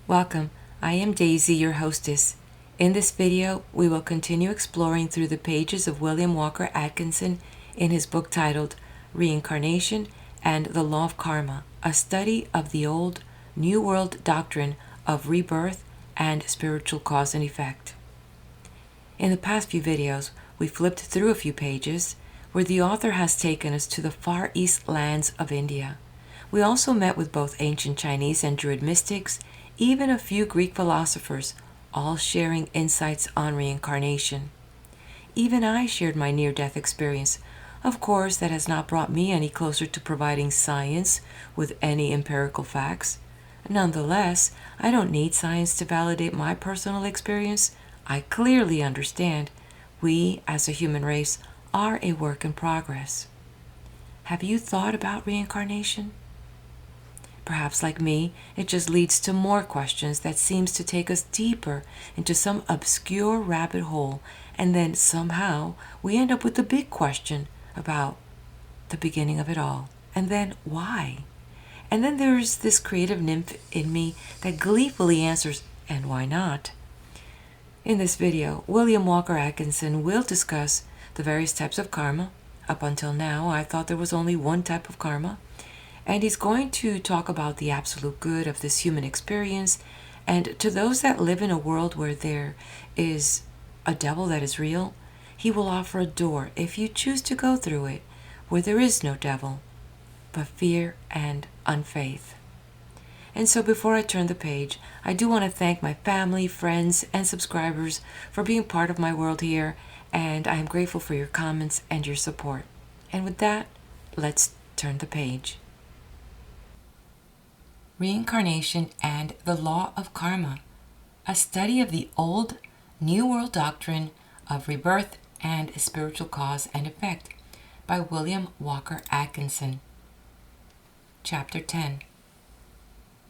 Welcome, I am Daisy, your hostess. In this video, we will continue exploring through the pages of William Walker Atkinson in his book titled Reincarnation and the Law of Karma, a study of the old New World doctrine of rebirth and spiritual cause and effect. In the past few videos, we flipped through a few pages where the author has taken us to the far east lands of India. We also met with both ancient Chinese and Druid mystics, even a few Greek philosophers, all sharing insights on reincarnation. Even I shared my near-death experience. Of course, that has not brought me any closer to providing science with any empirical facts. Nonetheless, I don't need science to validate my personal experience. I clearly understand we, as a human race, are a work in progress. Have you thought about reincarnation? Perhaps like me, it just leads to more questions that seems to take us deeper into some obscure rabbit hole, and then somehow we end up with the big question about the beginning of it all, and then why? And then there's this creative nymph in me that gleefully answers, and why not? In this video, William Walker Atkinson will discuss the various types of karma. Up until now, I thought there was only one type of karma. And he's going to talk about the absolute good of this human experience. And to those that live in a world where there is a devil that is real, he will offer a door, if you choose to go through it, where there is no devil, but fear and unfaith. And so before I turn the page, I do want to thank my family, friends, and subscribers for being part of my world here, and I am grateful for your comments and your support. And with that, let's turn the page. Reincarnation and the Law of Karma, a study of the old New World doctrine of rebirth and spiritual cause and effect, by William Walker Atkinson. Chapter 10.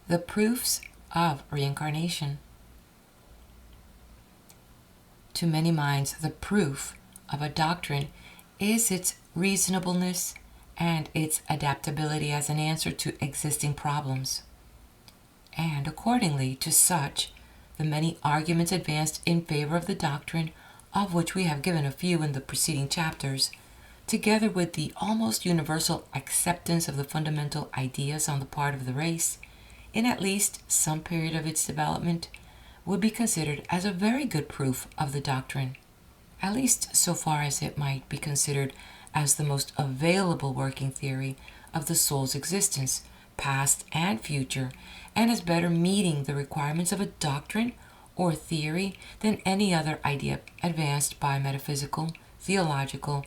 The Proofs of Reincarnation. To many minds, the proof of a doctrine is its reasonableness and its adaptability as an answer to existing problems. And accordingly to such, the many arguments advanced in favor of the doctrine, of which we have given a few in the preceding chapters, together with the almost universal acceptance of the fundamental ideas on the part of the race, in at least some period of its development, would be considered as a very good proof of the doctrine, at least so far as it might be considered as the most available working theory of the soul's existence, past and future, and as better meeting the requirements of a doctrine or theory than any other idea advanced by metaphysical, theological,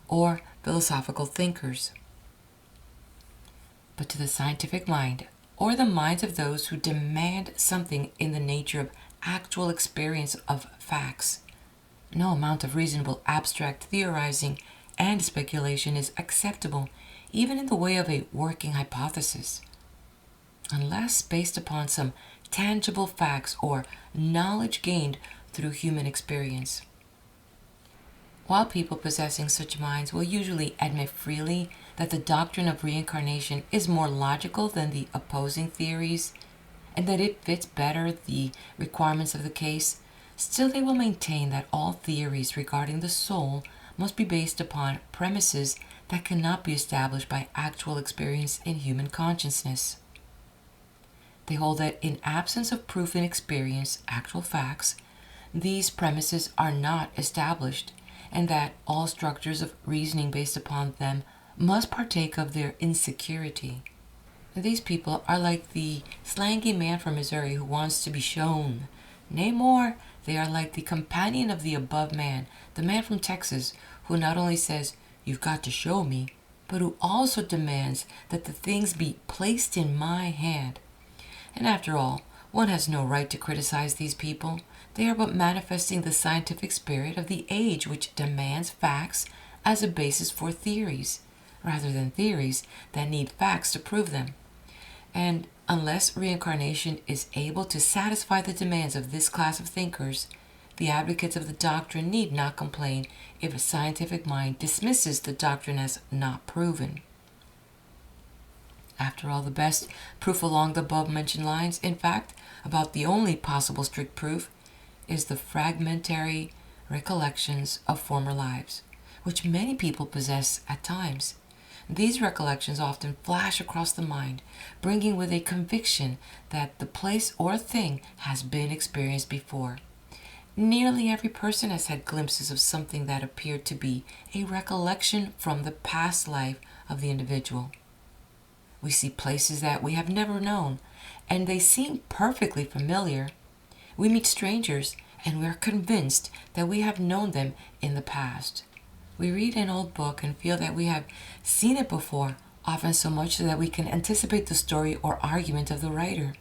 or philosophical thinkers. But to the scientific mind, or the minds of those who demand something in the nature of actual experience of facts, no amount of reasonable abstract theorizing and speculation is acceptable, even in the way of a working hypothesis, unless based upon some tangible facts or knowledge gained through human experience. While people possessing such minds will usually admit freely that the doctrine of reincarnation is more logical than the opposing theories, and that it fits better the requirements of the case, still they will maintain that all theories regarding the soul must be based upon premises that cannot be established by actual experience in human consciousness. They hold that in absence of proof in experience, actual facts, these premises are not established, and that all structures of reasoning based upon them must partake of their insecurity. These people are like the slangy man from Missouri who wants to be shown. Nay more, they are like the companion of the above man, the man from Texas, who not only says, "You've got to show me," but who also demands that the things be placed in my hand. And after all, one has no right to criticize these people. They are but manifesting the scientific spirit of the age, which demands facts as a basis for theories, rather than theories that need facts to prove them. And unless reincarnation is able to satisfy the demands of this class of thinkers, the advocates of the doctrine need not complain if a scientific mind dismisses the doctrine as not proven. After all, the best proof along the above-mentioned lines, in fact, about the only possible strict proof is the fragmentary recollections of former lives, which many people possess at times. These recollections often flash across the mind, bringing with a conviction that the place or thing has been experienced before. Nearly every person has had glimpses of something that appeared to be a recollection from the past life of the individual. We see places that we have never known, and they seem perfectly familiar. We meet strangers, and we are convinced that we have known them in the past. We read an old book and feel that we have seen it before, often so much so that we can anticipate the story or argument of the writer.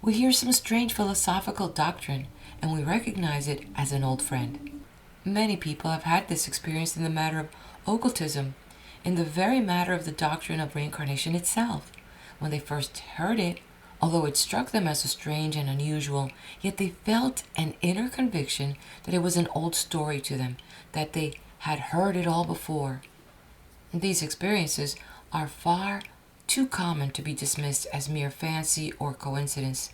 We hear some strange philosophical doctrine, and we recognize it as an old friend. Many people have had this experience in the matter of occultism, in the very matter of the doctrine of reincarnation itself. When they first heard it, although it struck them as strange and unusual, yet they felt an inner conviction that it was an old story to them, that they had heard it all before. These experiences are far too common to be dismissed as mere fancy or coincidence.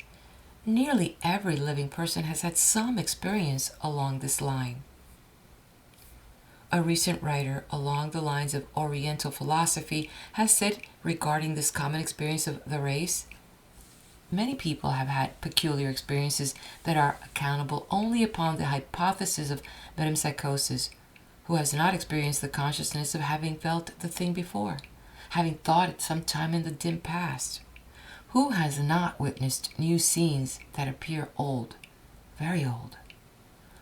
Nearly every living person has had some experience along this line. A recent writer along the lines of Oriental philosophy has said regarding this common experience of the race, many people have had peculiar experiences that are accountable only upon the hypothesis of metempsychosis. Who has not experienced the consciousness of having felt the thing before, having thought it some time in the dim past? Who has not witnessed new scenes that appear old, very old?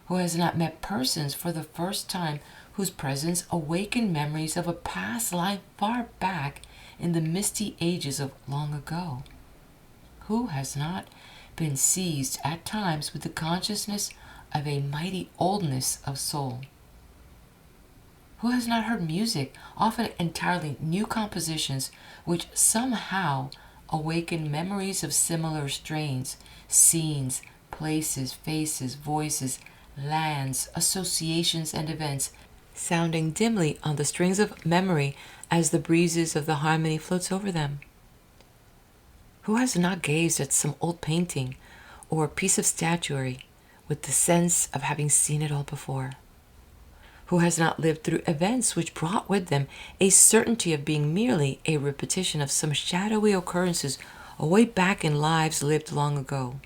Who has not met persons for the first time whose presence awakened memories of a past life far back in the misty ages of long ago? Who has not been seized at times with the consciousness of a mighty oldness of soul? Who has not heard music, often entirely new compositions, which somehow awaken memories of similar strains, scenes, places, faces, voices, lands, associations, and events, sounding dimly on the strings of memory as the breezes of the harmony floats over them? Who has not gazed at some old painting or piece of statuary with the sense of having seen it all before? Who has not lived through events which brought with them a certainty of being merely a repetition of some shadowy occurrences away back in lives lived long ago?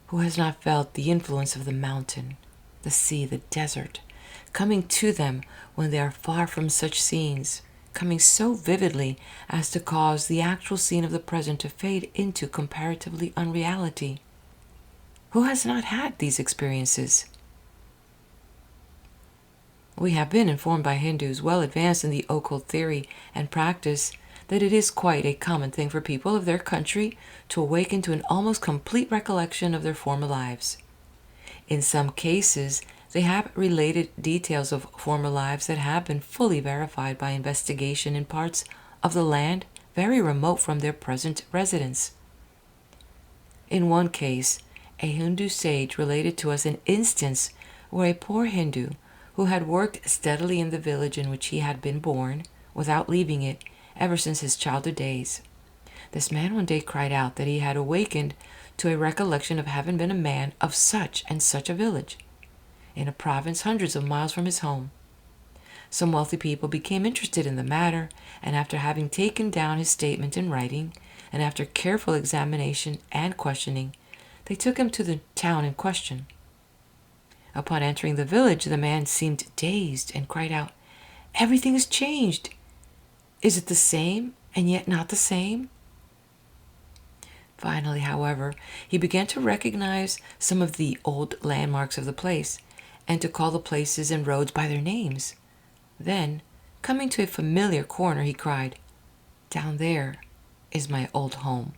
Who has not felt the influence of the mountain, the sea, the desert, coming to them when they are far from such scenes, coming so vividly as to cause the actual scene of the present to fade into comparatively unreality? Who has not had these experiences? We have been informed by Hindus well advanced in the occult theory and practice that it is quite a common thing for people of their country to awaken to an almost complete recollection of their former lives. In some cases, they have related details of former lives that have been fully verified by investigation in parts of the land very remote from their present residence. In one case, a Hindu sage related to us an instance where a poor Hindu who had worked steadily in the village in which he had been born, without leaving it, ever since his childhood days. This man one day cried out that he had awakened to a recollection of having been a man of such and such a village, in a province hundreds of miles from his home. Some wealthy people became interested in the matter, and after having taken down his statement in writing, and after careful examination and questioning, they took him to the town in question. Upon entering the village, the man seemed dazed and cried out, "Everything has changed. Is it the same and yet not the same?" Finally, however, he began to recognize some of the old landmarks of the place and to call the places and roads by their names. Then, coming to a familiar corner, he cried, "Down there is my old home."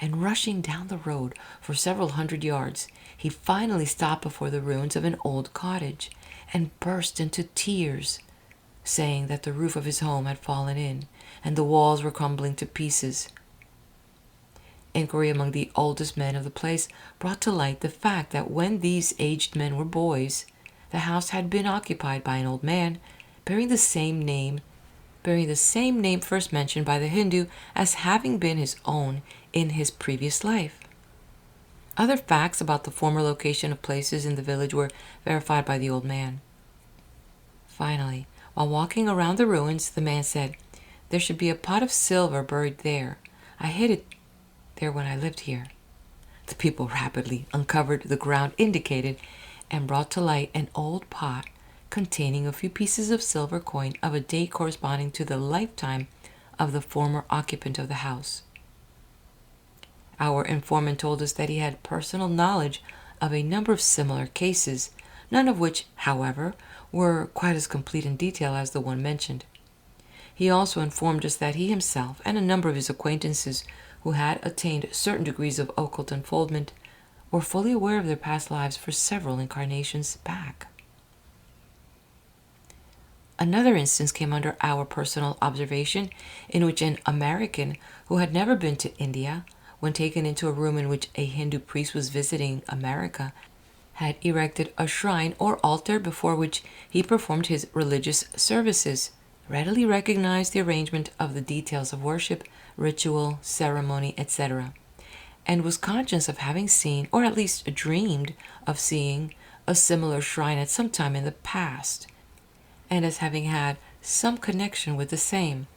And rushing down the road for several hundred yards, he finally stopped before the ruins of an old cottage and burst into tears, saying that the roof of his home had fallen in and the walls were crumbling to pieces. Inquiry among the oldest men of the place brought to light the fact that when these aged men were boys, the house had been occupied by an old man bearing the same name first mentioned by the Hindu as having been his own in his previous life. Other facts about the former location of places in the village were verified by the old man. Finally, while walking around the ruins, the man said, "There should be a pot of silver buried there. I hid it there when I lived here." The people rapidly uncovered the ground indicated and brought to light an old pot containing a few pieces of silver coin of a date corresponding to the lifetime of the former occupant of the house. Our informant told us that he had personal knowledge of a number of similar cases, none of which, however, were quite as complete in detail as the one mentioned. He also informed us that he himself and a number of his acquaintances who had attained certain degrees of occult unfoldment were fully aware of their past lives for several incarnations back. Another instance came under our personal observation in which an American who had never been to India, when taken into a room in which a Hindu priest was visiting America, had erected a shrine or altar before which he performed his religious services, readily recognized the arrangement of the details of worship, ritual, ceremony, etc., and was conscious of having seen, or at least dreamed of seeing, a similar shrine at some time in the past, and as having had some connection with the same.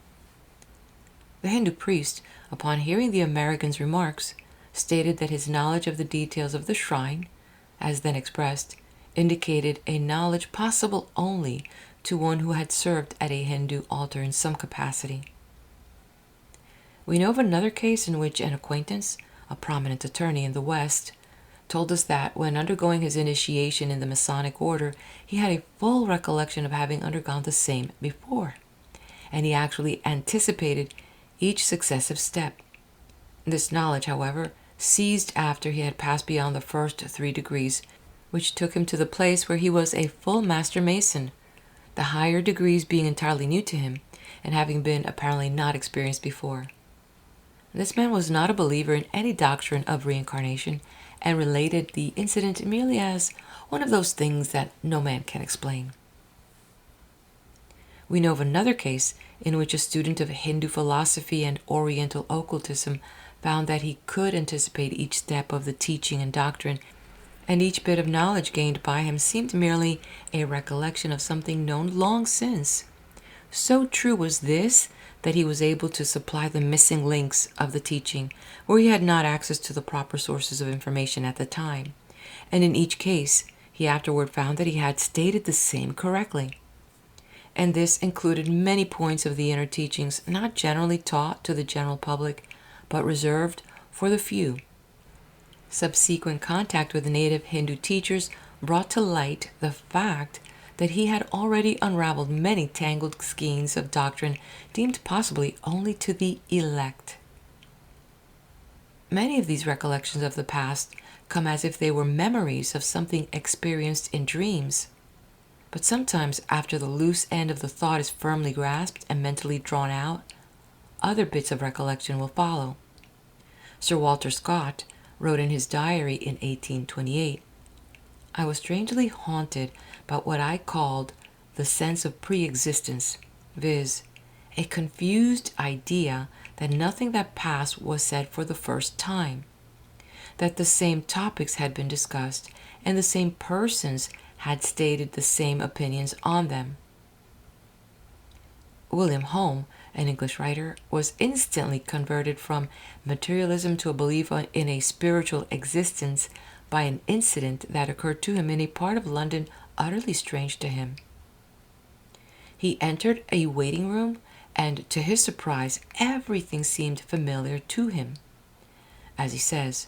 The Hindu priest, upon hearing the American's remarks, stated that his knowledge of the details of the shrine, as then expressed, indicated a knowledge possible only to one who had served at a Hindu altar in some capacity. We know of another case in which an acquaintance, a prominent attorney in the West, told us that when undergoing his initiation in the Masonic order, he had a full recollection of having undergone the same before, and he actually anticipated each successive step. This knowledge, however, ceased after he had passed beyond the first 3 degrees, which took him to the place where he was a full master mason, the higher degrees being entirely new to him, and having been apparently not experienced before. This man was not a believer in any doctrine of reincarnation, and related the incident merely as one of those things that no man can explain. We know of another case in which a student of Hindu philosophy and Oriental occultism found that he could anticipate each step of the teaching and doctrine, and each bit of knowledge gained by him seemed merely a recollection of something known long since. So true was this that he was able to supply the missing links of the teaching where he had not access to the proper sources of information at the time, and in each case he afterward found that he had stated the same correctly. And this included many points of the inner teachings not generally taught to the general public, but reserved for the few. Subsequent contact with native Hindu teachers brought to light the fact that he had already unraveled many tangled skeins of doctrine deemed possibly only to the elect. Many of these recollections of the past come as if they were memories of something experienced in dreams. But sometimes after the loose end of the thought is firmly grasped and mentally drawn out, other bits of recollection will follow. Sir Walter Scott wrote in his diary in 1828, "I was strangely haunted by what I called the sense of pre-existence, viz., a confused idea that nothing that passed was said for the first time, that the same topics had been discussed and the same persons had stated the same opinions on them." William Home, an English writer, was instantly converted from materialism to a belief in a spiritual existence by an incident that occurred to him in a part of London utterly strange to him. He entered a waiting room, and to his surprise, everything seemed familiar to him. As he says,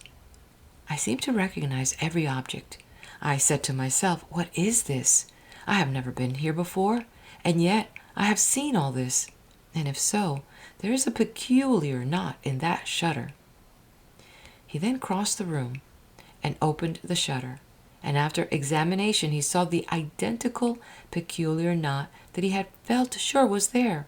"I seemed to recognize every object. I said to myself, 'What is this? I have never been here before, and yet I have seen all this, and if so, there is a peculiar knot in that shutter.'" He then crossed the room and opened the shutter, and after examination he saw the identical peculiar knot that he had felt sure was there.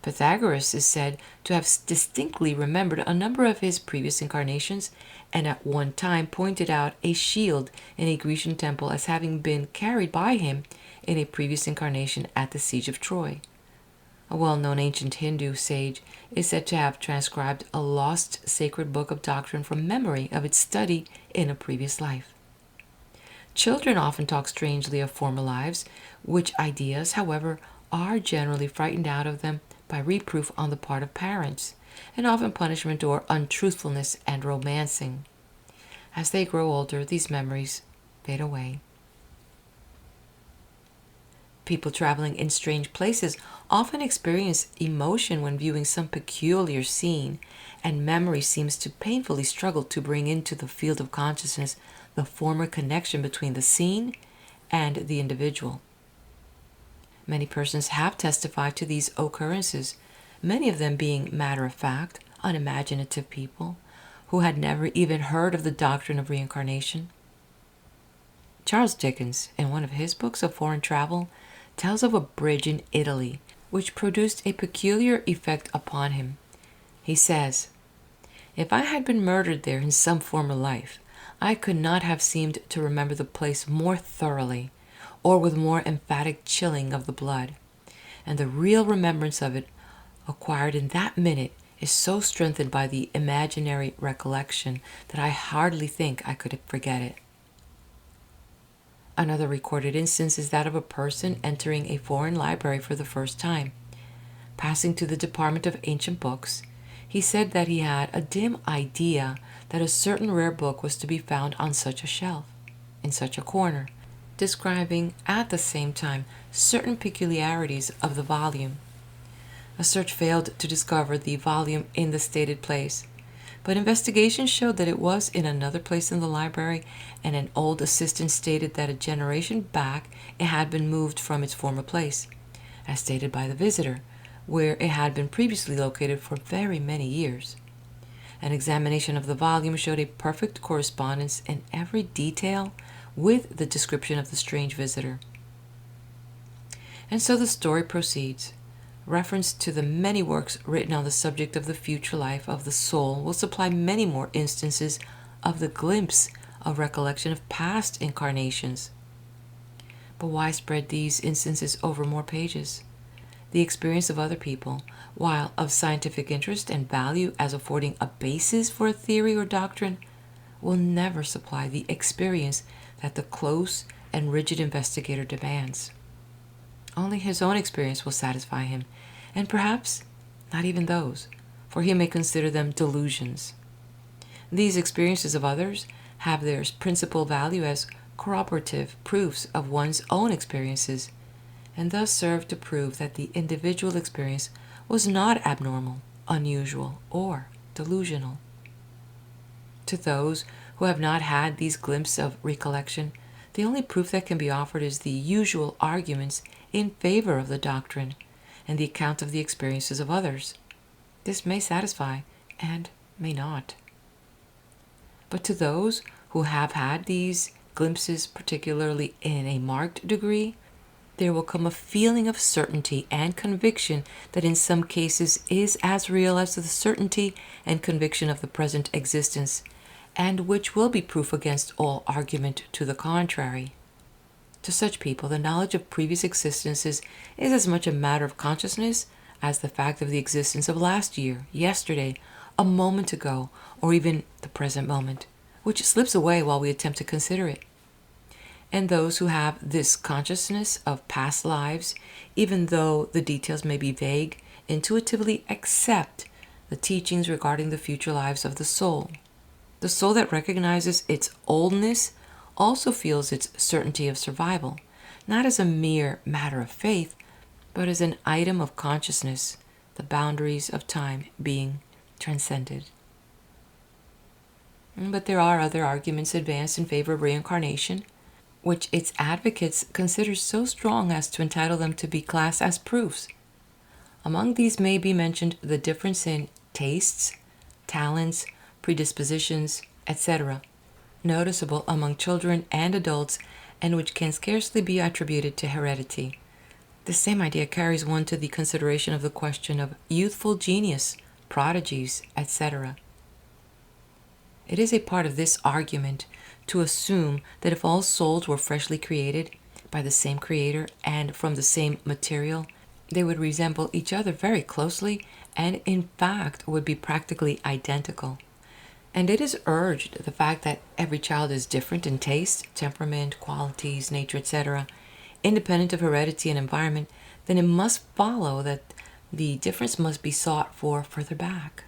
Pythagoras is said to have distinctly remembered a number of his previous incarnations, and at one time pointed out a shield in a Grecian temple as having been carried by him in a previous incarnation at the siege of Troy. A well-known ancient Hindu sage is said to have transcribed a lost sacred book of doctrine from memory of its study in a previous life. Children often talk strangely of former lives, which ideas, however, are generally frightened out of them by reproof on the part of parents, and often punishment or untruthfulness and romancing. As they grow older, these memories fade away. People traveling in strange places often experience emotion when viewing some peculiar scene, and memory seems to painfully struggle to bring into the field of consciousness the former connection between the scene and the individual. Many persons have testified to these occurrences, many of them being matter-of-fact, unimaginative people who had never even heard of the doctrine of reincarnation. Charles Dickens, in one of his books of foreign travel, tells of a bridge in Italy which produced a peculiar effect upon him. He says, "If I had been murdered there in some former life, I could not have seemed to remember the place more thoroughly, or with more emphatic chilling of the blood, and the real remembrance of it acquired in that minute is so strengthened by the imaginary recollection that I hardly think I could forget it." Another recorded instance is that of a person entering a foreign library for the first time. Passing to the department of ancient books, he said that he had a dim idea that a certain rare book was to be found on such a shelf, in such a corner, describing at the same time certain peculiarities of the volume. A search failed to discover the volume in the stated place, but investigation showed that it was in another place in the library, and an old assistant stated that a generation back it had been moved from its former place, as stated by the visitor, where it had been previously located for very many years. An examination of the volume showed a perfect correspondence in every detail with the description of the strange visitor. And so the story proceeds. Reference to the many works written on the subject of the future life of the soul will supply many more instances of the glimpse of recollection of past incarnations. But why spread these instances over more pages? The experience of other people, while of scientific interest and value as affording a basis for a theory or doctrine, will never supply the experience that the close and rigid investigator demands. Only his own experience will satisfy him, and perhaps not even those, for he may consider them delusions. These experiences of others have their principal value as corroborative proofs of one's own experiences, and thus serve to prove that the individual experience was not abnormal, unusual, or delusional. To those who have not had these glimpses of recollection, the only proof that can be offered is the usual arguments in favor of the doctrine and the account of the experiences of others. This may satisfy and may not. But to those who have had these glimpses, particularly in a marked degree, there will come a feeling of certainty and conviction that in some cases is as real as the certainty and conviction of the present existence, and which will be proof against all argument to the contrary. To such people, the knowledge of previous existences is as much a matter of consciousness as the fact of the existence of last year, yesterday, a moment ago, or even the present moment, which slips away while we attempt to consider it. And those who have this consciousness of past lives, even though the details may be vague, intuitively accept the teachings regarding the future lives of the soul. The soul that recognizes its oldness also feels its certainty of survival, not as a mere matter of faith, but as an item of consciousness, the boundaries of time being transcended. But there are other arguments advanced in favor of reincarnation, which its advocates consider so strong as to entitle them to be classed as proofs. Among these may be mentioned the difference in tastes, talents, predispositions, etc., noticeable among children and adults, and which can scarcely be attributed to heredity. The same idea carries one to the consideration of the question of youthful genius, prodigies, etc. It is a part of this argument to assume that if all souls were freshly created by the same creator and from the same material, They would resemble each other very closely and, in fact, would be practically identical. And it is urged the fact that every child is different in taste, temperament, qualities, nature, etc., independent of heredity and environment, then it must follow that the difference must be sought for further back.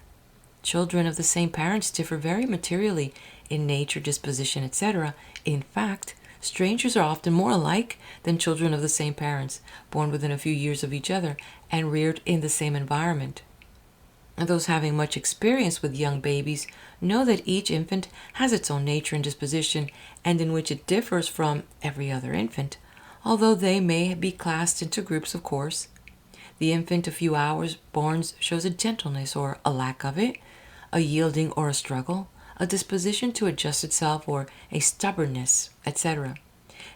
Children of the same parents differ very materially in nature, disposition, etc. In fact, strangers are often more alike than children of the same parents, born within a few years of each other and reared in the same environment. And those having much experience with young babies know that each infant has its own nature and disposition, and in which it differs from every other infant, although they may be classed into groups, of course. The infant a few hours born shows a gentleness or a lack of it, a yielding or a struggle, a disposition to adjust itself or a stubbornness, etc.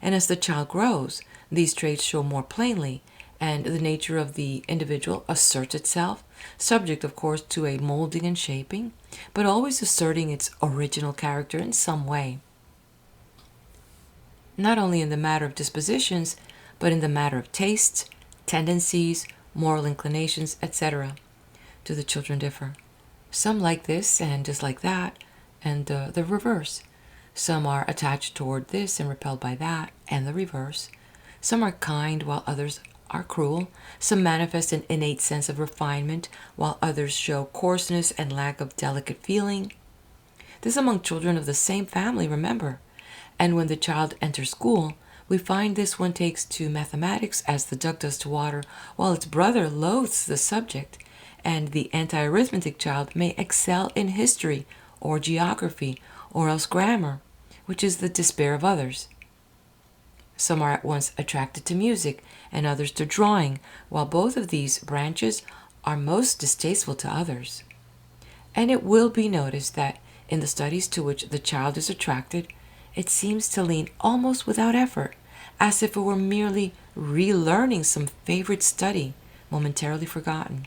And as the child grows, these traits show more plainly, and the nature of the individual asserts itself, subject of course to a molding and shaping, but always asserting its original character in some way. Not only in the matter of dispositions, but in the matter of tastes, tendencies, moral inclinations, etc. Do the children differ? Some like this and dislike that, and the reverse. Some are attached toward this and repelled by that, and the reverse. Some are kind while others are cruel. Some manifest an innate sense of refinement while others show coarseness and lack of delicate feeling. This among children of the same family, remember. And when the child enters school, we find this one takes to mathematics as the duck does to water, while its brother loathes the subject, and the anti-arithmetic child may excel in history or geography or else grammar, which is the despair of others. Some are at once attracted to music and others to drawing, while both of these branches are most distasteful to others. And it will be noticed that in the studies to which the child is attracted, it seems to lean almost without effort, as if it were merely relearning some favorite study momentarily forgotten.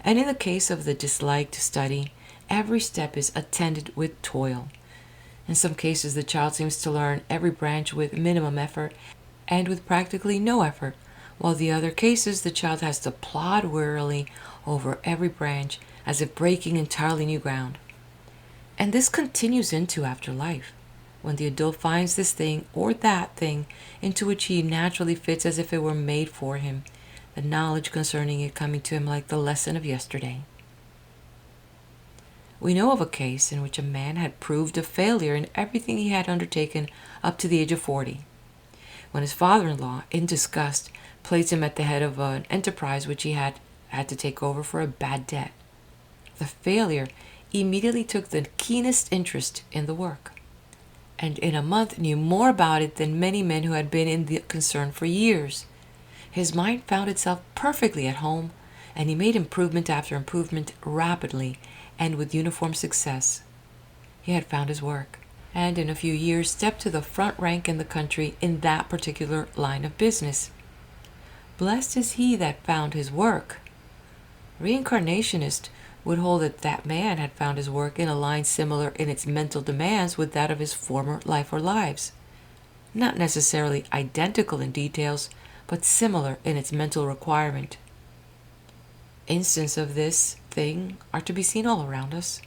And in the case of the disliked study, every step is attended with toil. In some cases, the child seems to learn every branch with minimum effort and with practically no effort, while the other cases the child has to plod wearily over every branch as if breaking entirely new ground. And this continues into after life, when the adult finds this thing or that thing into which he naturally fits as if it were made for him, the knowledge concerning it coming to him like the lesson of yesterday. We know of a case in which a man had proved a failure in everything he had undertaken up to the age of 40, when his father-in-law, in disgust, placed him at the head of an enterprise which he had to take over for a bad debt. The failure immediately took the keenest interest in the work, and in a month knew more about it than many men who had been in the concern for years. His mind found itself perfectly at home, and he made improvement after improvement rapidly and with uniform success. He had found his work, and in a few years stepped to the front rank in the country in that particular line of business. Blessed is he that found his work. Reincarnationists would hold that that man had found his work in a line similar in its mental demands with that of his former life or lives. Not necessarily identical in details, but similar in its mental requirement. Instances of this thing are to be seen all around us.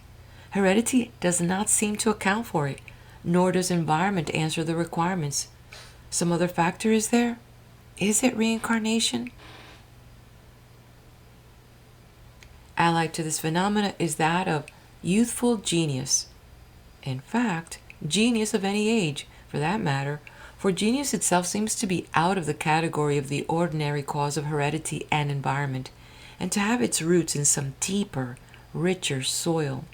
Heredity does not seem to account for it, nor does environment answer the requirements. Some other factor is there? Is it reincarnation? Allied to this phenomena is that of youthful genius. In fact, genius of any age, for that matter, for genius itself seems to be out of the category of the ordinary cause of heredity and environment, and to have its roots in some deeper, richer soil.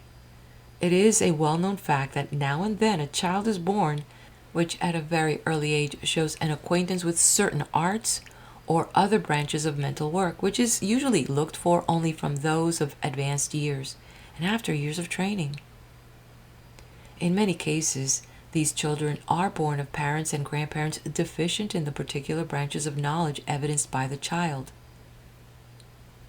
It is a well-known fact that now and then a child is born which at a very early age shows an acquaintance with certain arts or other branches of mental work, which is usually looked for only from those of advanced years and after years of training. In many cases, these children are born of parents and grandparents deficient in the particular branches of knowledge evidenced by the child.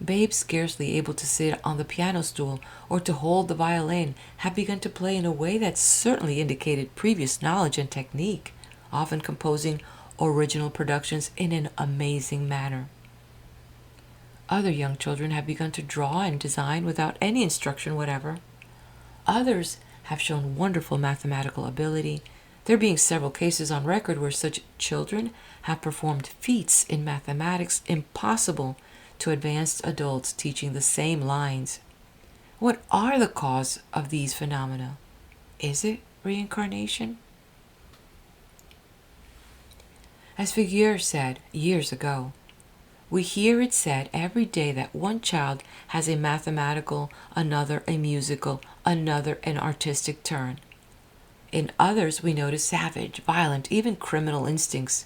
Babes scarcely able to sit on the piano stool or to hold the violin have begun to play in a way that certainly indicated previous knowledge and technique, often composing original productions in an amazing manner. Other young children have begun to draw and design without any instruction whatever. Others have shown wonderful mathematical ability, there being several cases on record where such children have performed feats in mathematics impossible to advanced adults teaching the same lines. What are the cause of these phenomena? Is it reincarnation? As Figuier said years ago, we hear it said every day that one child has a mathematical, another a musical, another an artistic turn. In others, we notice savage, violent, even criminal instincts.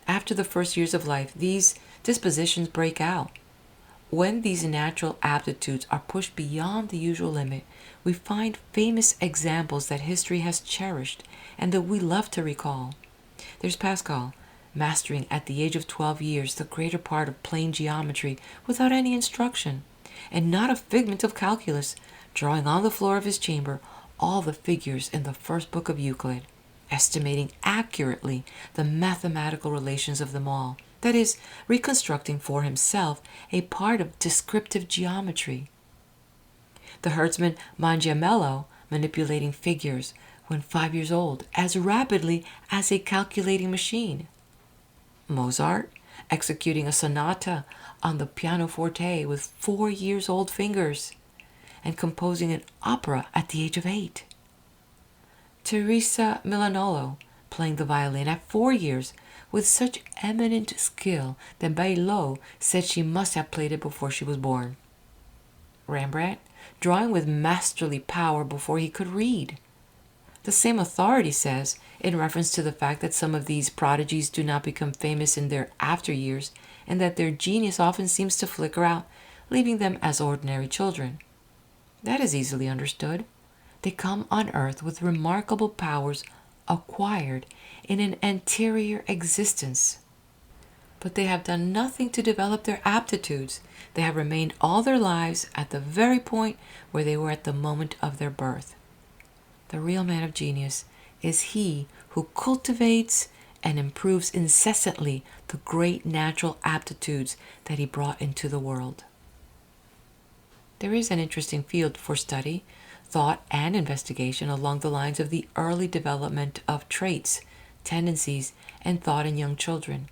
After the first years of life, these dispositions break out. When these natural aptitudes are pushed beyond the usual limit, we find famous examples that history has cherished and that we love to recall. There's Pascal, mastering at the age of 12 years the greater part of plane geometry without any instruction, and not a figment of calculus, drawing on the floor of his chamber all the figures in the first book of Euclid, estimating accurately the mathematical relations of them all, that is, reconstructing for himself a part of descriptive geometry. The herdsman Mangiamello, manipulating figures when 5 years old, as rapidly as a calculating machine. Mozart, executing a sonata on the pianoforte with 4 years old fingers, and composing an opera at the age of 8. Teresa Milanolo, playing the violin at 4 years with such eminent skill that Baillot said she must have played it before she was born. Rembrandt, drawing with masterly power before he could read. The same authority says, in reference to the fact that some of these prodigies do not become famous in their after years, and that their genius often seems to flicker out, leaving them as ordinary children. That is easily understood. They come on earth with remarkable powers acquired in an anterior existence. But they have done nothing to develop their aptitudes. They have remained all their lives at the very point where they were at the moment of their birth. The real man of genius is he who cultivates and improves incessantly the great natural aptitudes that he brought into the world. There is an interesting field for study, thought, and investigation along the lines of the early development of traits, tendencies, and thought in young children.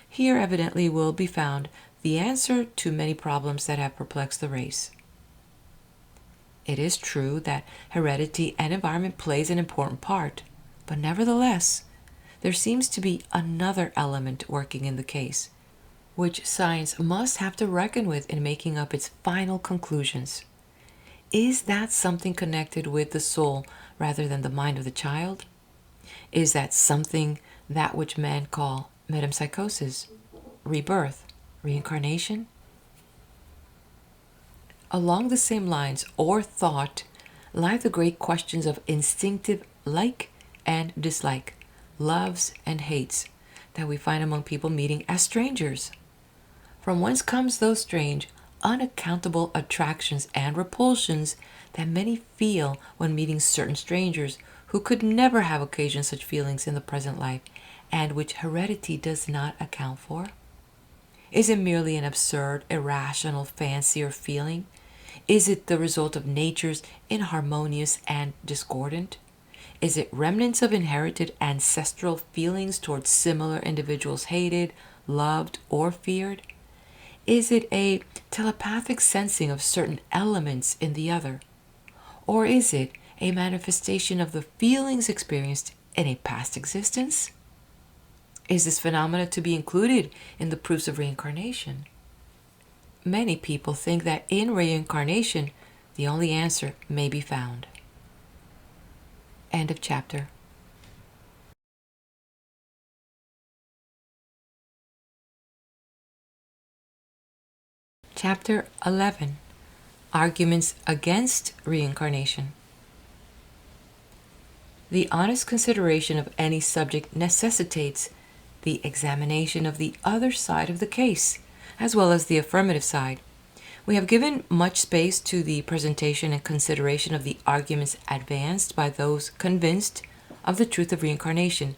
Here evidently will be found the answer to many problems that have perplexed the race. It is true that heredity and environment plays an important part, but nevertheless, there seems to be another element working in the case, which science must have to reckon with in making up its final conclusions. Is that something connected with the soul rather than the mind of the child? Is that something that which men call metempsychosis, rebirth, reincarnation? Along the same lines or thought lie the great questions of instinctive like and dislike, loves and hates, that we find among people meeting as strangers. From whence comes those strange, unaccountable attractions and repulsions that many feel when meeting certain strangers who could never have occasioned such feelings in the present life, and which heredity does not account for? Is it merely an absurd, irrational fancy or feeling? Is it the result of natures inharmonious and discordant? Is it remnants of inherited ancestral feelings towards similar individuals hated, loved, or feared? Is it a telepathic sensing of certain elements in the other? Or is it a manifestation of the feelings experienced in a past existence? Is this phenomena to be included in the proofs of reincarnation? Many people think that in reincarnation, the only answer may be found. End of chapter. Chapter 11. Arguments against reincarnation. The honest consideration of any subject necessitates the examination of the other side of the case, as well as the affirmative side. We have given much space to the presentation and consideration of the arguments advanced by those convinced of the truth of reincarnation,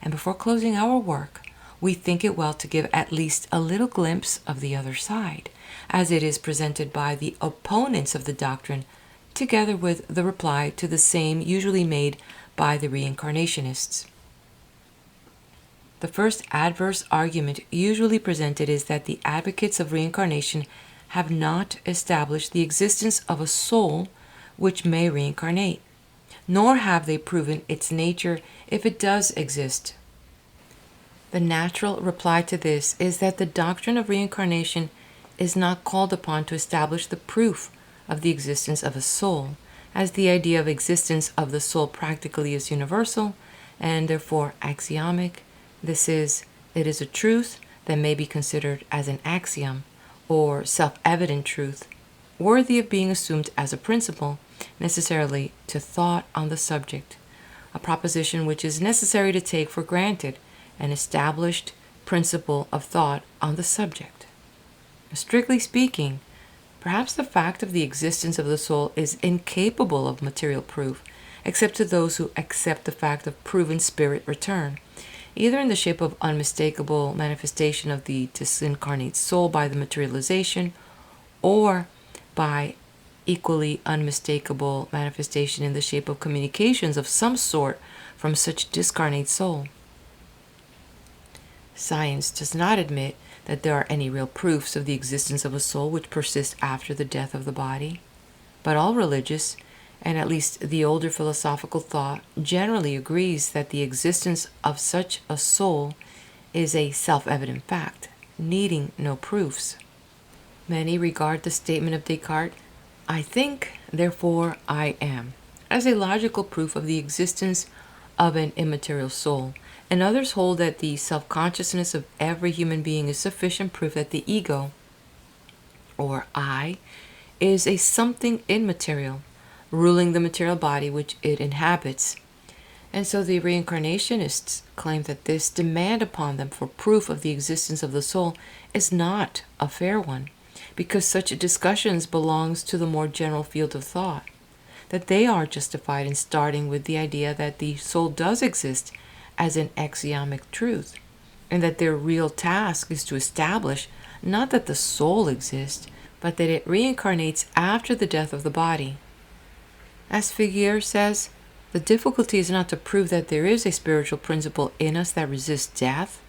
and before closing our work, we think it well to give at least a little glimpse of the other side, as it is presented by the opponents of the doctrine, together with the reply to the same usually made by the reincarnationists. The first adverse argument usually presented is that the advocates of reincarnation have not established the existence of a soul which may reincarnate, nor have they proven its nature if it does exist. The natural reply to this is that the doctrine of reincarnation is not called upon to establish the proof of the existence of a soul, as the idea of existence of the soul practically is universal and therefore axiomic. This is, it is a truth that may be considered as an axiom or self-evident truth, worthy of being assumed as a principle necessarily to thought on the subject, a proposition which is necessary to take for granted an established principle of thought on the subject. Strictly speaking, perhaps the fact of the existence of the soul is incapable of material proof, except to those who accept the fact of proven spirit return, either in the shape of unmistakable manifestation of the disincarnate soul by the materialization, or by equally unmistakable manifestation in the shape of communications of some sort from such discarnate soul. Science does not admit that there are any real proofs of the existence of a soul which persists after the death of the body, but all religious, and at least the older philosophical thought, generally agrees that the existence of such a soul is a self-evident fact, needing no proofs. Many regard the statement of Descartes, "I think, therefore I am," as a logical proof of the existence of an immaterial soul, and others hold that the self-consciousness of every human being is sufficient proof that the ego, or I, is a something immaterial, ruling the material body which it inhabits. And so the reincarnationists claim that this demand upon them for proof of the existence of the soul is not a fair one, because such discussions belongs to the more general field of thought, that they are justified in starting with the idea that the soul does exist as an axiomic truth, and that their real task is to establish not that the soul exists, but that it reincarnates after the death of the body. As Figuier says, the difficulty is not to prove that there is a spiritual principle in us that resists death,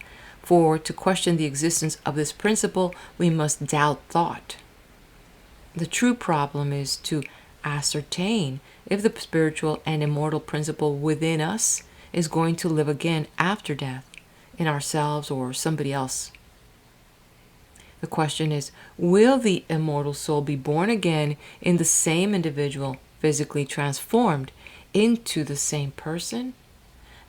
for to question the existence of this principle we must doubt thought. The true problem is to ascertain if the spiritual and immortal principle within us is going to live again after death, in ourselves or somebody else. The question is, will the immortal soul be born again in the same individual, physically transformed into the same person?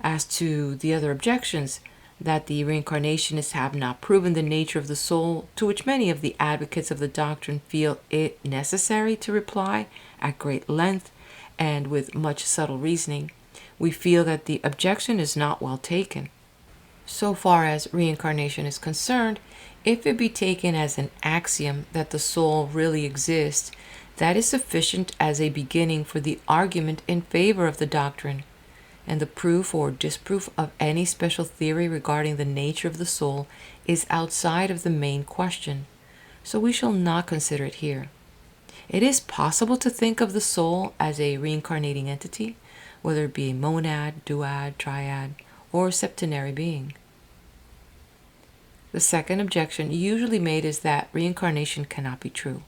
As to the other objections, that the reincarnationists have not proven the nature of the soul, to which many of the advocates of the doctrine feel it necessary to reply at great length and with much subtle reasoning, we feel that the objection is not well taken. So far as reincarnation is concerned, if it be taken as an axiom that the soul really exists, that is sufficient as a beginning for the argument in favor of the doctrine, and the proof or disproof of any special theory regarding the nature of the soul is outside of the main question, so we shall not consider it here. It is possible to think of the soul as a reincarnating entity, whether it be a monad, duad, triad, or septenary being. The second objection usually made is that reincarnation cannot be true.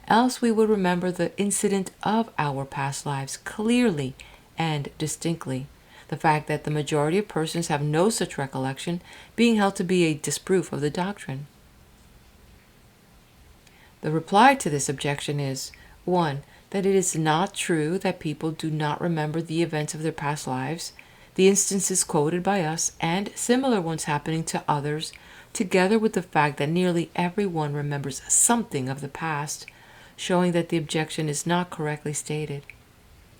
Else we would remember the incident of our past lives clearly and distinctly, the fact that the majority of persons have no such recollection being held to be a disproof of the doctrine. The reply to this objection is, 1. That it is not true that people do not remember the events of their past lives, the instances quoted by us, and similar ones happening to others, together with the fact that nearly everyone remembers something of the past, showing that the objection is not correctly stated.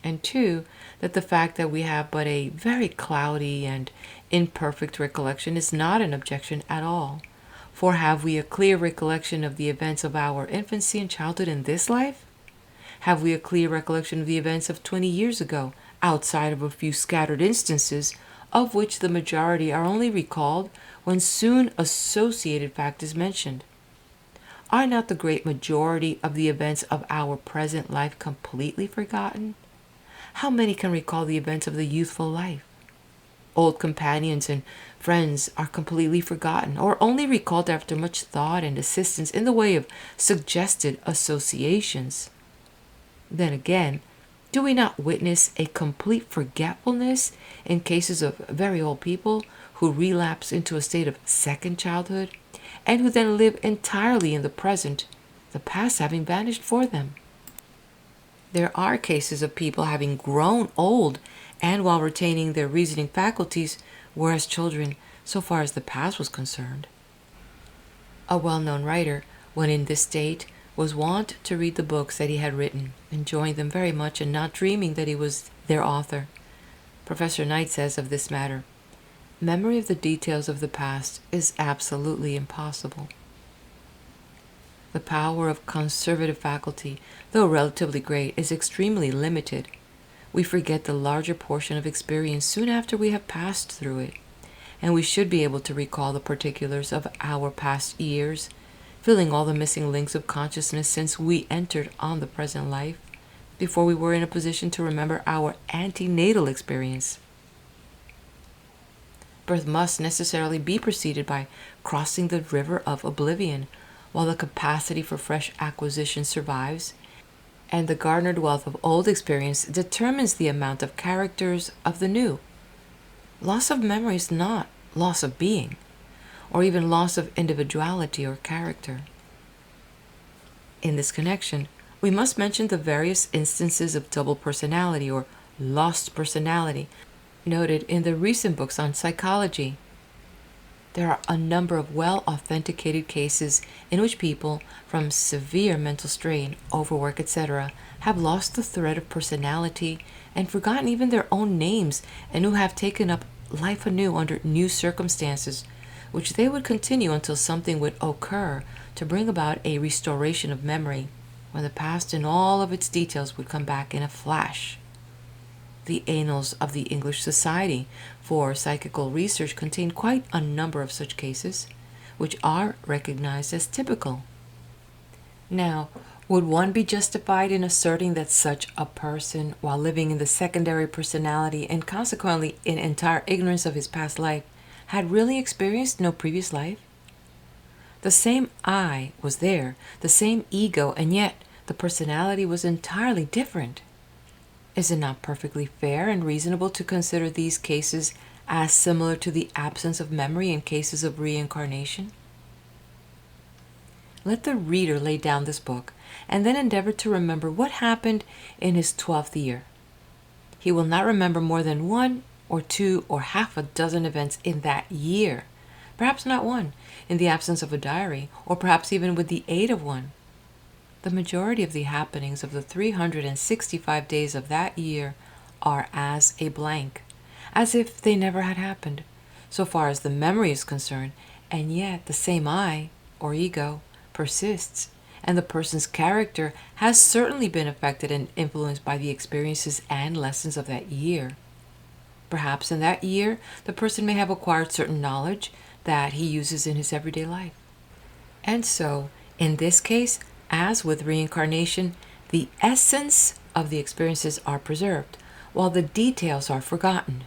And 2, that the fact that we have but a very cloudy and imperfect recollection is not an objection at all. For have we a clear recollection of the events of our infancy and childhood in this life? Have we a clear recollection of the events of 20 years ago, outside of a few scattered instances, of which the majority are only recalled when soon associated fact is mentioned? Are not the great majority of the events of our present life completely forgotten? How many can recall the events of the youthful life? Old companions and friends are completely forgotten, or only recalled after much thought and assistance in the way of suggested associations. Then again, do we not witness a complete forgetfulness in cases of very old people who relapse into a state of second childhood, and who then live entirely in the present, the past having vanished for them? There are cases of people having grown old and while retaining their reasoning faculties, whereas children, so far as the past was concerned. A well-known writer, when in this state, was wont to read the books that he had written, enjoying them very much and not dreaming that he was their author. Professor Knight says of this matter, "Memory of the details of the past is absolutely impossible." The power of conservative faculty, though relatively great, is extremely limited. We forget the larger portion of experience soon after we have passed through it, and we should be able to recall the particulars of our past years, filling all the missing links of consciousness since we entered on the present life, before we were in a position to remember our antenatal experience. Birth must necessarily be preceded by crossing the river of oblivion, while the capacity for fresh acquisition survives, and the garnered wealth of old experience determines the amount of characters of the new. Loss of memory is not loss of being, or even loss of individuality or character. In this connection, we must mention the various instances of double personality or lost personality noted in the recent books on psychology. There are a number of well-authenticated cases in which people, from severe mental strain, overwork, etc., have lost the thread of personality and forgotten even their own names, and who have taken up life anew under new circumstances, which they would continue until something would occur to bring about a restoration of memory, when the past in all of its details would come back in a flash. The Annals of the English Society for Psychical Research contain quite a number of such cases, which are recognized as typical. Now, would one be justified in asserting that such a person, while living in the secondary personality and consequently in entire ignorance of his past life, had really experienced no previous life? The same I was there, the same ego, and yet the personality was entirely different. Is it not perfectly fair and reasonable to consider these cases as similar to the absence of memory in cases of reincarnation? Let the reader lay down this book and then endeavor to remember what happened in his 12th year. He will not remember more than one or two or half a dozen events in that year, perhaps not one, in the absence of a diary, or perhaps even with the aid of one. The majority of the happenings of the 365 days of that year are as a blank, as if they never had happened, so far as the memory is concerned, and yet the same I, or ego, persists, and the person's character has certainly been affected and influenced by the experiences and lessons of that year. Perhaps in that year, the person may have acquired certain knowledge that he uses in his everyday life. And so, in this case, as with reincarnation, the essence of the experiences are preserved, while the details are forgotten.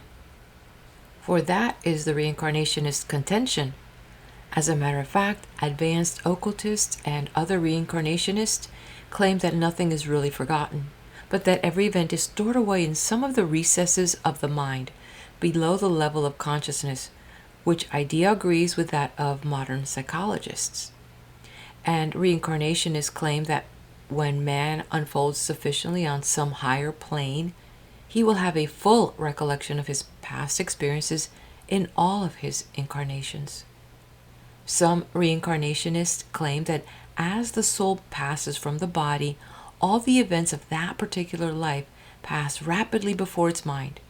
For that is the reincarnationist contention. As a matter of fact, advanced occultists and other reincarnationists claim that nothing is really forgotten, but that every event is stored away in some of the recesses of the mind, below the level of consciousness, which idea agrees with that of modern psychologists. And reincarnationists claim that when man unfolds sufficiently on some higher plane, he will have a full recollection of his past experiences in all of his incarnations. Some reincarnationists claim that as the soul passes from the body, all the events of that particular life pass rapidly before its mind,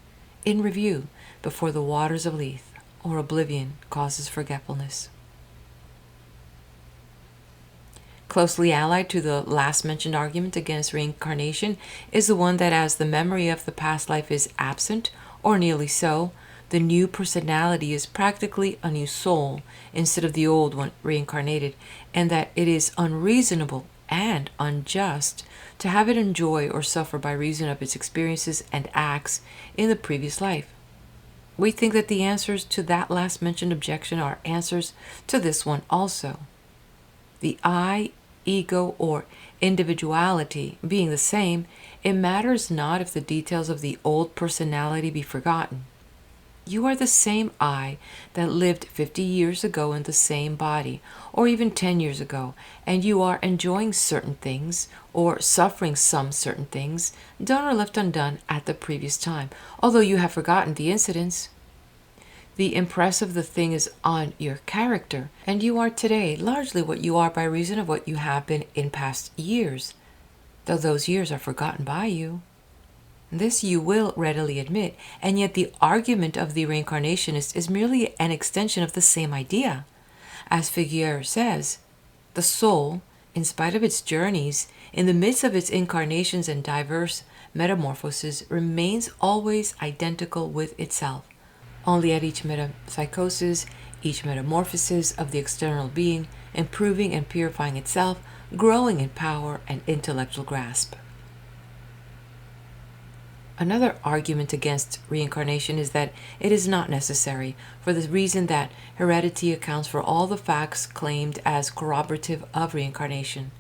in review, before the waters of Lethe or oblivion causes forgetfulness. Closely allied to the last mentioned argument against reincarnation is the one that as the memory of the past life is absent, or nearly so, the new personality is practically a new soul instead of the old one reincarnated, and that it is unreasonable and unjust to have it enjoy or suffer by reason of its experiences and acts in the previous life. We think that the answers to that last mentioned objection are answers to this one also. The I, ego, or individuality being the same, it matters not if the details of the old personality be forgotten. You are the same I that lived 50 years ago in the same body, or even 10 years ago, and you are enjoying certain things, or suffering some certain things, done or left undone at the previous time, although you have forgotten the incidents. The impress of the thing is on your character, and you are today largely what you are by reason of what you have been in past years, though those years are forgotten by you. This you will readily admit, and yet the argument of the reincarnationist is merely an extension of the same idea. As Figueres says, the soul, in spite of its journeys, in the midst of its incarnations and diverse metamorphoses, remains always identical with itself. Only at each metempsychosis, each metamorphosis of the external being, improving and purifying itself, growing in power and intellectual grasp. Another argument against reincarnation is that it is not necessary, for the reason that heredity accounts for all the facts claimed as corroborative of reincarnation.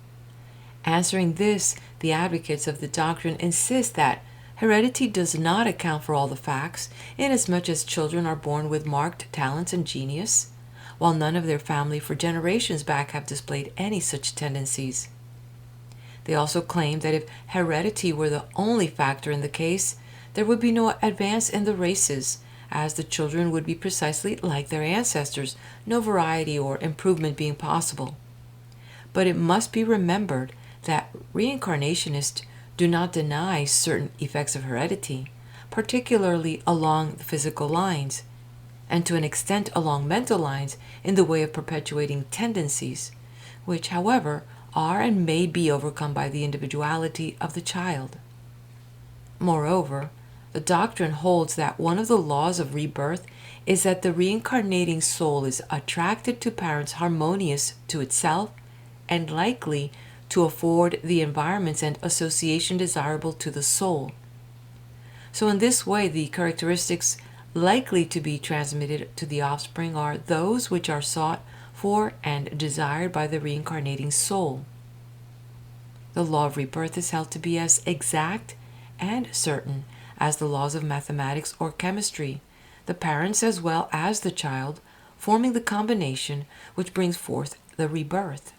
Answering this, the advocates of the doctrine insist that heredity does not account for all the facts, inasmuch as children are born with marked talents and genius, while none of their family for generations back have displayed any such tendencies. They also claim that if heredity were the only factor in the case, there would be no advance in the races, as the children would be precisely like their ancestors, no variety or improvement being possible. But it must be remembered that reincarnationists do not deny certain effects of heredity, particularly along the physical lines, and to an extent along mental lines in the way of perpetuating tendencies, which, however, are and may be overcome by the individuality of the child. Moreover, the doctrine holds that one of the laws of rebirth is that the reincarnating soul is attracted to parents harmonious to itself and likely to afford the environments and association desirable to the soul. So in this way, the characteristics likely to be transmitted to the offspring are those which are sought for and desired by the reincarnating soul. The law of rebirth is held to be as exact and certain as the laws of mathematics or chemistry, the parents as well as the child forming the combination which brings forth the rebirth.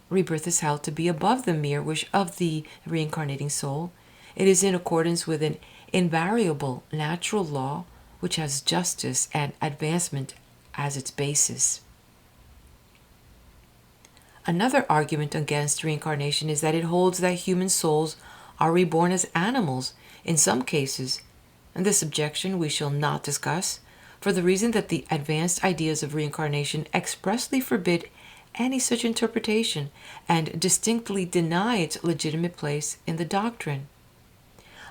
Rebirth is held to be above the mere wish of the reincarnating soul. It is in accordance with an invariable natural law which has justice and advancement as its basis. Another argument against reincarnation is that it holds that human souls are reborn as animals in some cases, and this objection we shall not discuss, for the reason that the advanced ideas of reincarnation expressly forbid any such interpretation and distinctly deny its legitimate place in the doctrine.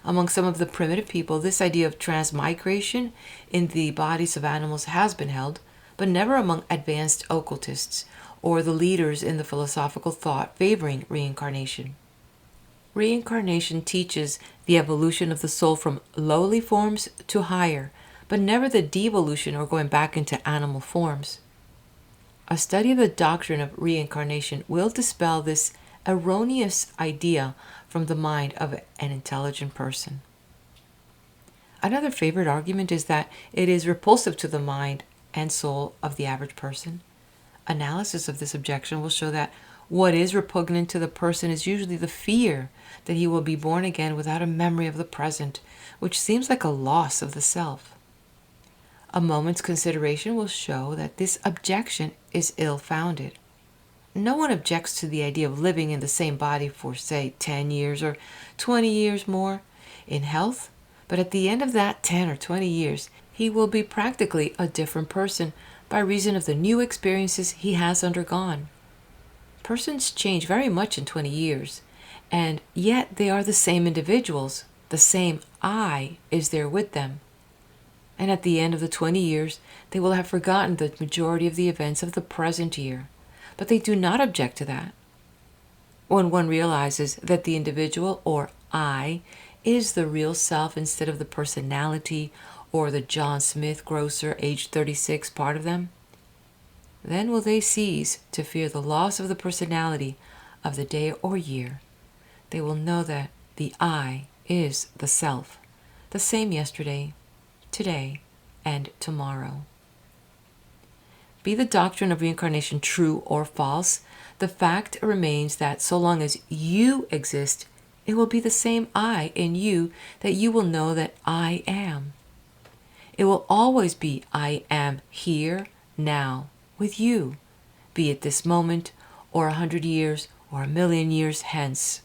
Among some of the primitive people, this idea of transmigration in the bodies of animals has been held, but never among advanced occultists or the leaders in the philosophical thought favoring reincarnation. Reincarnation teaches the evolution of the soul from lowly forms to higher, but never the devolution or going back into animal forms. A study of the doctrine of reincarnation will dispel this erroneous idea from the mind of an intelligent person. Another favorite argument is that it is repulsive to the mind and soul of the average person. Analysis of this objection will show that what is repugnant to the person is usually the fear that he will be born again without a memory of the present, which seems like a loss of the self. A moment's consideration will show that this objection is ill-founded. No one objects to the idea of living in the same body for, say, 10 years or 20 years more in health, but at the end of that 10 or 20 years, he will be practically a different person by reason of the new experiences he has undergone. Persons change very much in 20 years, and yet they are the same individuals. The same I is there with them. And at the end of the 20 years, they will have forgotten the majority of the events of the present year. But they do not object to that. When one realizes that the individual, or I, is the real self instead of the personality or the John Smith grocer age 36 part of them, then will they cease to fear the loss of the personality of the day or year. They will know that the I is the self, the same yesterday, today, and tomorrow. Be the doctrine of reincarnation true or false, the fact remains that so long as you exist, it will be the same I in you that you will know that I am. It will always be I am here, now, with you, be it this moment, or 100 years, or 1,000,000 years hence.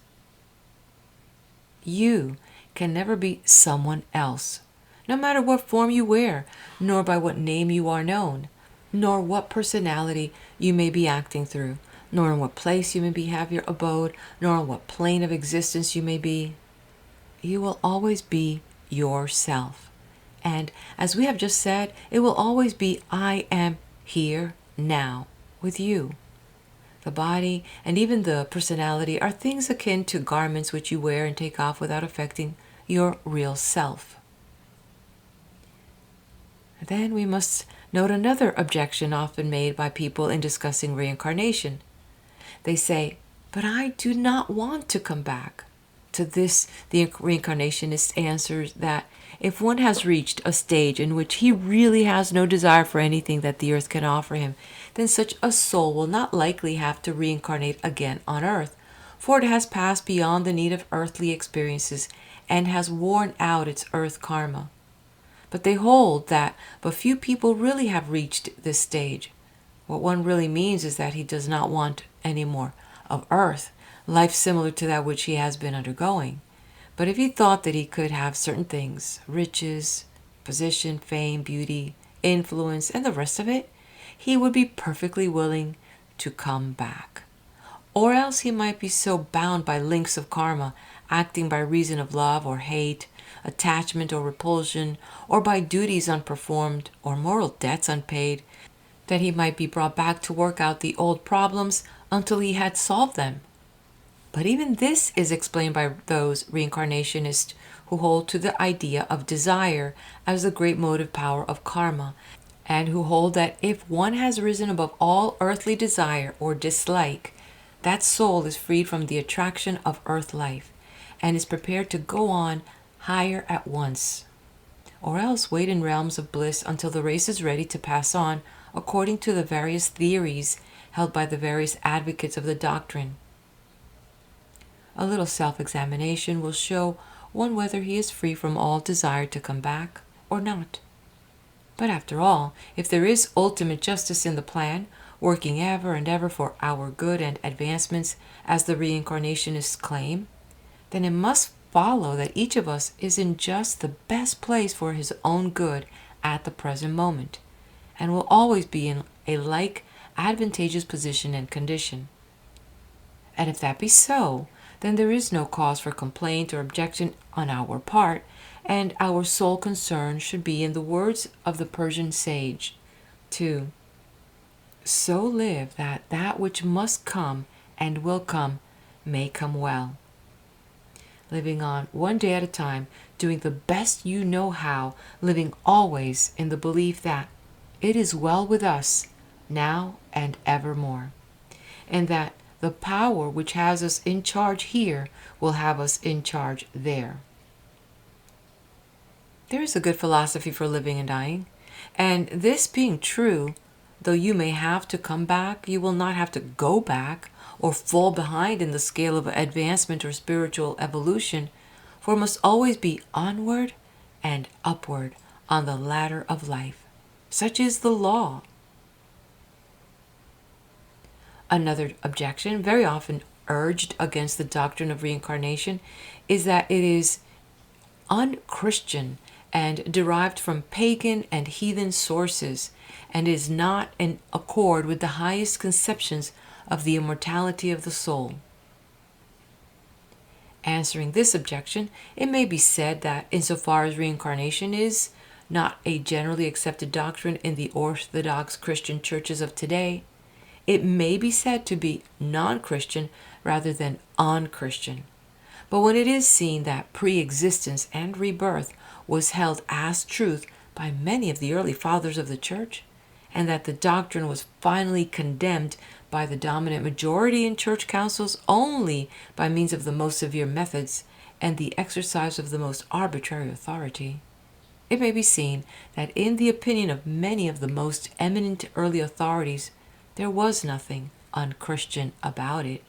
You can never be someone else, no matter what form you wear, nor by what name you are known, nor what personality you may be acting through, nor in what place you may have your abode, nor on what plane of existence you may be. You will always be yourself. And as we have just said, it will always be I am here, now, with you. The body and even the personality are things akin to garments which you wear and take off without affecting your real self. Then we must note another objection often made by people in discussing reincarnation. They say, but I do not want to come back. To this, the reincarnationist answers that if one has reached a stage in which he really has no desire for anything that the earth can offer him, then such a soul will not likely have to reincarnate again on earth, for it has passed beyond the need of earthly experiences and has worn out its earth karma. But they hold that but few people really have reached this stage. What one really means is that he does not want any more of earth, life similar to that which he has been undergoing. But if he thought that he could have certain things, riches, position, fame, beauty, influence, and the rest of it, he would be perfectly willing to come back. Or else he might be so bound by links of karma, acting by reason of love or hate, attachment or repulsion, or by duties unperformed or moral debts unpaid, that he might be brought back to work out the old problems until he had solved them. But even this is explained by those reincarnationists who hold to the idea of desire as the great motive power of karma, and who hold that if one has risen above all earthly desire or dislike, that soul is freed from the attraction of earth life and is prepared to go on higher at once, or else wait in realms of bliss until the race is ready to pass on according to the various theories held by the various advocates of the doctrine. A little self-examination will show one whether he is free from all desire to come back or not. But after all, if there is ultimate justice in the plan, working ever and ever for our good and advancements, as the reincarnationists claim, then it must follow that each of us is in just the best place for his own good at the present moment, and will always be in a like advantageous position and condition. And if that be so, then there is no cause for complaint or objection on our part, and our sole concern should be, in the words of the Persian sage, to so live that that which must come and will come may come well. Living on one day at a time, doing the best you know how, living always in the belief that it is well with us now and evermore, and that the power which has us in charge here will have us in charge there. There is a good philosophy for living and dying, and this being true, though you may have to come back, you will not have to go back or fall behind in the scale of advancement or spiritual evolution, for it must always be onward and upward on the ladder of life. Such is the law. Another objection, very often urged against the doctrine of reincarnation, is that it is unchristian and derived from pagan and heathen sources, and is not in accord with the highest conceptions of the immortality of the soul. Answering this objection, it may be said that insofar as reincarnation is not a generally accepted doctrine in the Orthodox Christian churches of today, it may be said to be non-Christian rather than un-Christian. But when it is seen that pre-existence and rebirth was held as truth by many of the early fathers of the church, and that the doctrine was finally condemned by the dominant majority in church councils only by means of the most severe methods and the exercise of the most arbitrary authority, it may be seen that in the opinion of many of the most eminent early authorities, there was nothing unchristian about it,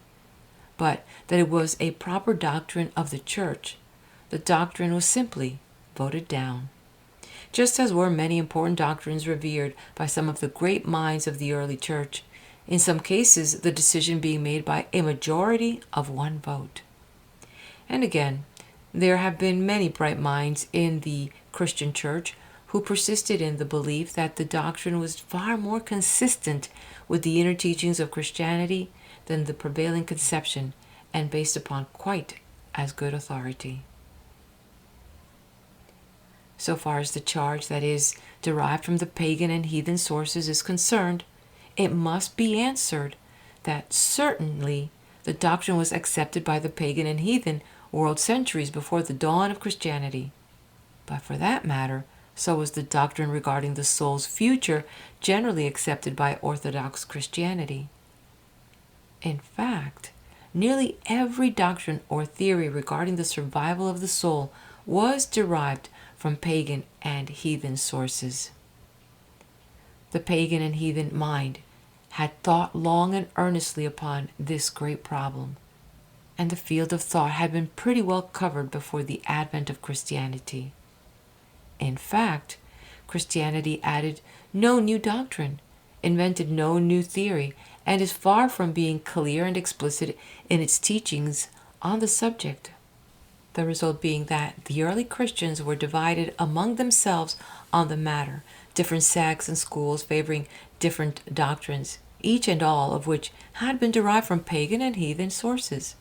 but that it was a proper doctrine of the church. The doctrine was simply voted down, just as were many important doctrines revered by some of the great minds of the early church, in some cases the decision being made by a majority of one vote. And again, there have been many bright minds in the Christian church who persisted in the belief that the doctrine was far more consistent with the inner teachings of Christianity than the prevailing conception, and based upon quite as good authority. So far as the charge that is derived from the pagan and heathen sources is concerned, it must be answered that certainly the doctrine was accepted by the pagan and heathen world centuries before the dawn of Christianity. But for that matter, so was the doctrine regarding the soul's future generally accepted by Orthodox Christianity. In fact, nearly every doctrine or theory regarding the survival of the soul was derived from pagan and heathen sources. The pagan and heathen mind had thought long and earnestly upon this great problem, and the field of thought had been pretty well covered before the advent of Christianity. In fact, Christianity added no new doctrine, invented no new theory, and is far from being clear and explicit in its teachings on the subject. The result being that the early Christians were divided among themselves on the matter, different sects and schools favoring different doctrines, each and all of which had been derived from pagan and heathen sources.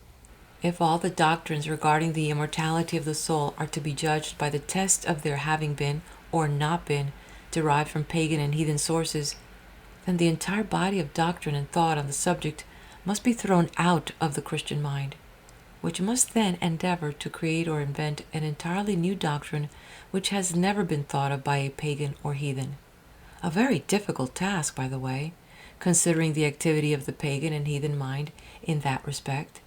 If all the doctrines regarding the immortality of the soul are to be judged by the test of their having been, or not been, derived from pagan and heathen sources, then the entire body of doctrine and thought on the subject must be thrown out of the Christian mind, which must then endeavor to create or invent an entirely new doctrine which has never been thought of by a pagan or heathen. A very difficult task, by the way, considering the activity of the pagan and heathen mind in that respect.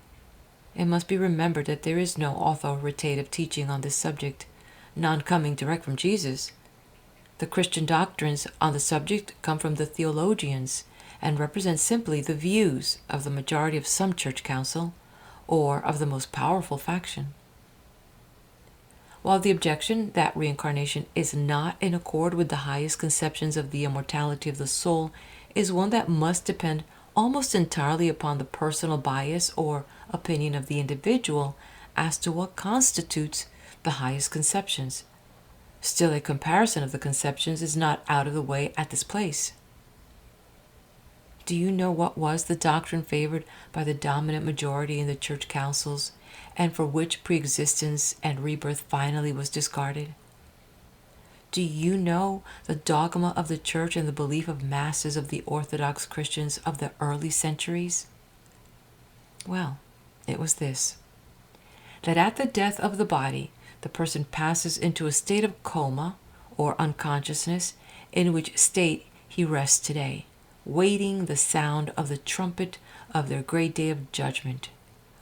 It must be remembered that there is no authoritative teaching on this subject, none coming direct from Jesus. The Christian doctrines on the subject come from the theologians and represent simply the views of the majority of some church council or of the most powerful faction. While the objection that reincarnation is not in accord with the highest conceptions of the immortality of the soul is one that must depend almost entirely upon the personal bias or opinion of the individual as to what constitutes the highest conceptions. Still, a comparison of the conceptions is not out of the way at this place. Do you know what was the doctrine favored by the dominant majority in the church councils, and for which pre-existence and rebirth finally was discarded? Do you know the dogma of the church and the belief of masses of the Orthodox Christians of the early centuries? Well, it was this: that at the death of the body, the person passes into a state of coma or unconsciousness, in which state he rests today, waiting the sound of the trumpet of their great day of judgment,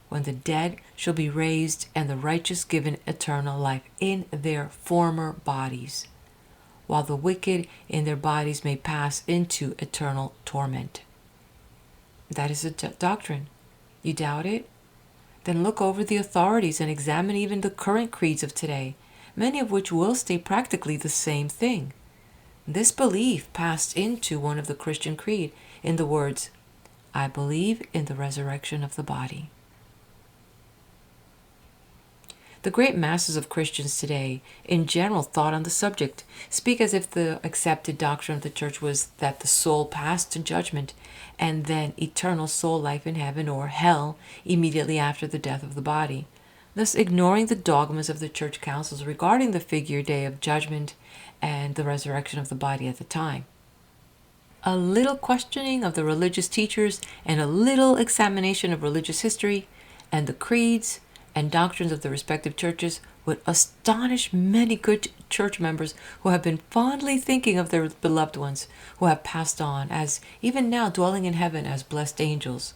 when the dead shall be raised and the righteous given eternal life in their former bodies, while the wicked in their bodies may pass into eternal torment. That is a doctrine. You doubt it? Then look over the authorities and examine even the current creeds of today, many of which will state practically the same thing. This belief passed into one of the Christian creed in the words, "I believe in the resurrection of the body." The great masses of Christians today, in general thought on the subject, speak as if the accepted doctrine of the church was that the soul passed to judgment and then eternal soul life in heaven or hell immediately after the death of the body. thus ignoring the dogmas of the church councils regarding the figure day of judgment and the resurrection of the body at the time. A little questioning of the religious teachers and a little examination of religious history and the creeds and doctrines of the respective churches would astonish many good church members who have been fondly thinking of their beloved ones who have passed on, as even now dwelling in heaven as blessed angels.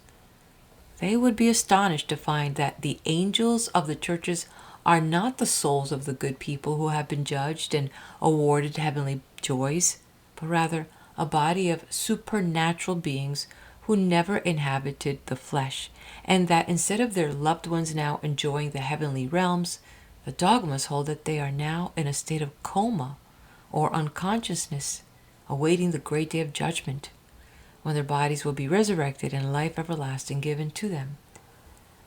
They would be astonished to find that the angels of the churches are not the souls of the good people who have been judged and awarded heavenly joys, but rather a body of supernatural beings who never inhabited the flesh, and that instead of their loved ones now enjoying the heavenly realms, the dogmas hold that they are now in a state of coma or unconsciousness, awaiting the great day of judgment, when their bodies will be resurrected and life everlasting given to them.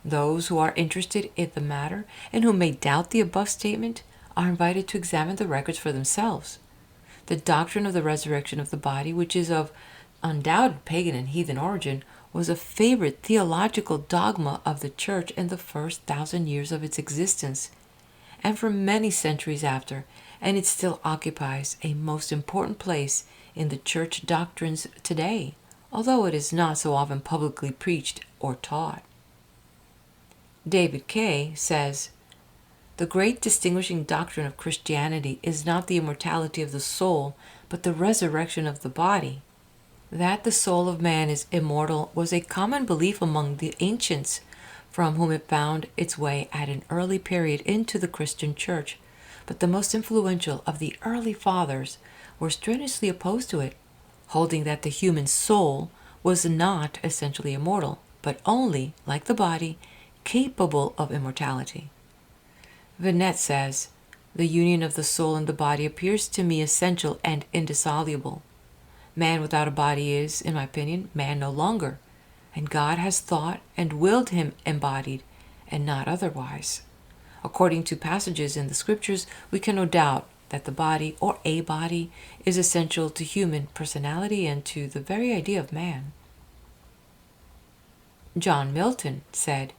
Those who are interested in the matter and who may doubt the above statement are invited to examine the records for themselves. The doctrine of the resurrection of the body, which is of undoubted pagan and heathen origin, was a favorite theological dogma of the church in the first 1,000 years of its existence, and for many centuries after, and it still occupies a most important place in the church doctrines today, although it is not so often publicly preached or taught. David Kay says, "The great distinguishing doctrine of Christianity is not the immortality of the soul, but the resurrection of the body. That the soul of man is immortal was a common belief among the ancients, from whom it found its way at an early period into the Christian church, but the most influential of the early fathers were strenuously opposed to it, holding that the human soul was not essentially immortal, but only, like the body, capable of immortality." Vinet says, "The union of the soul and the body appears to me essential and indissoluble. Man without a body is, in my opinion, man no longer, and God has thought and willed him embodied, and not otherwise. According to passages in the scriptures, we can no doubt that the body, or a body, is essential to human personality and to the very idea of man." John Milton said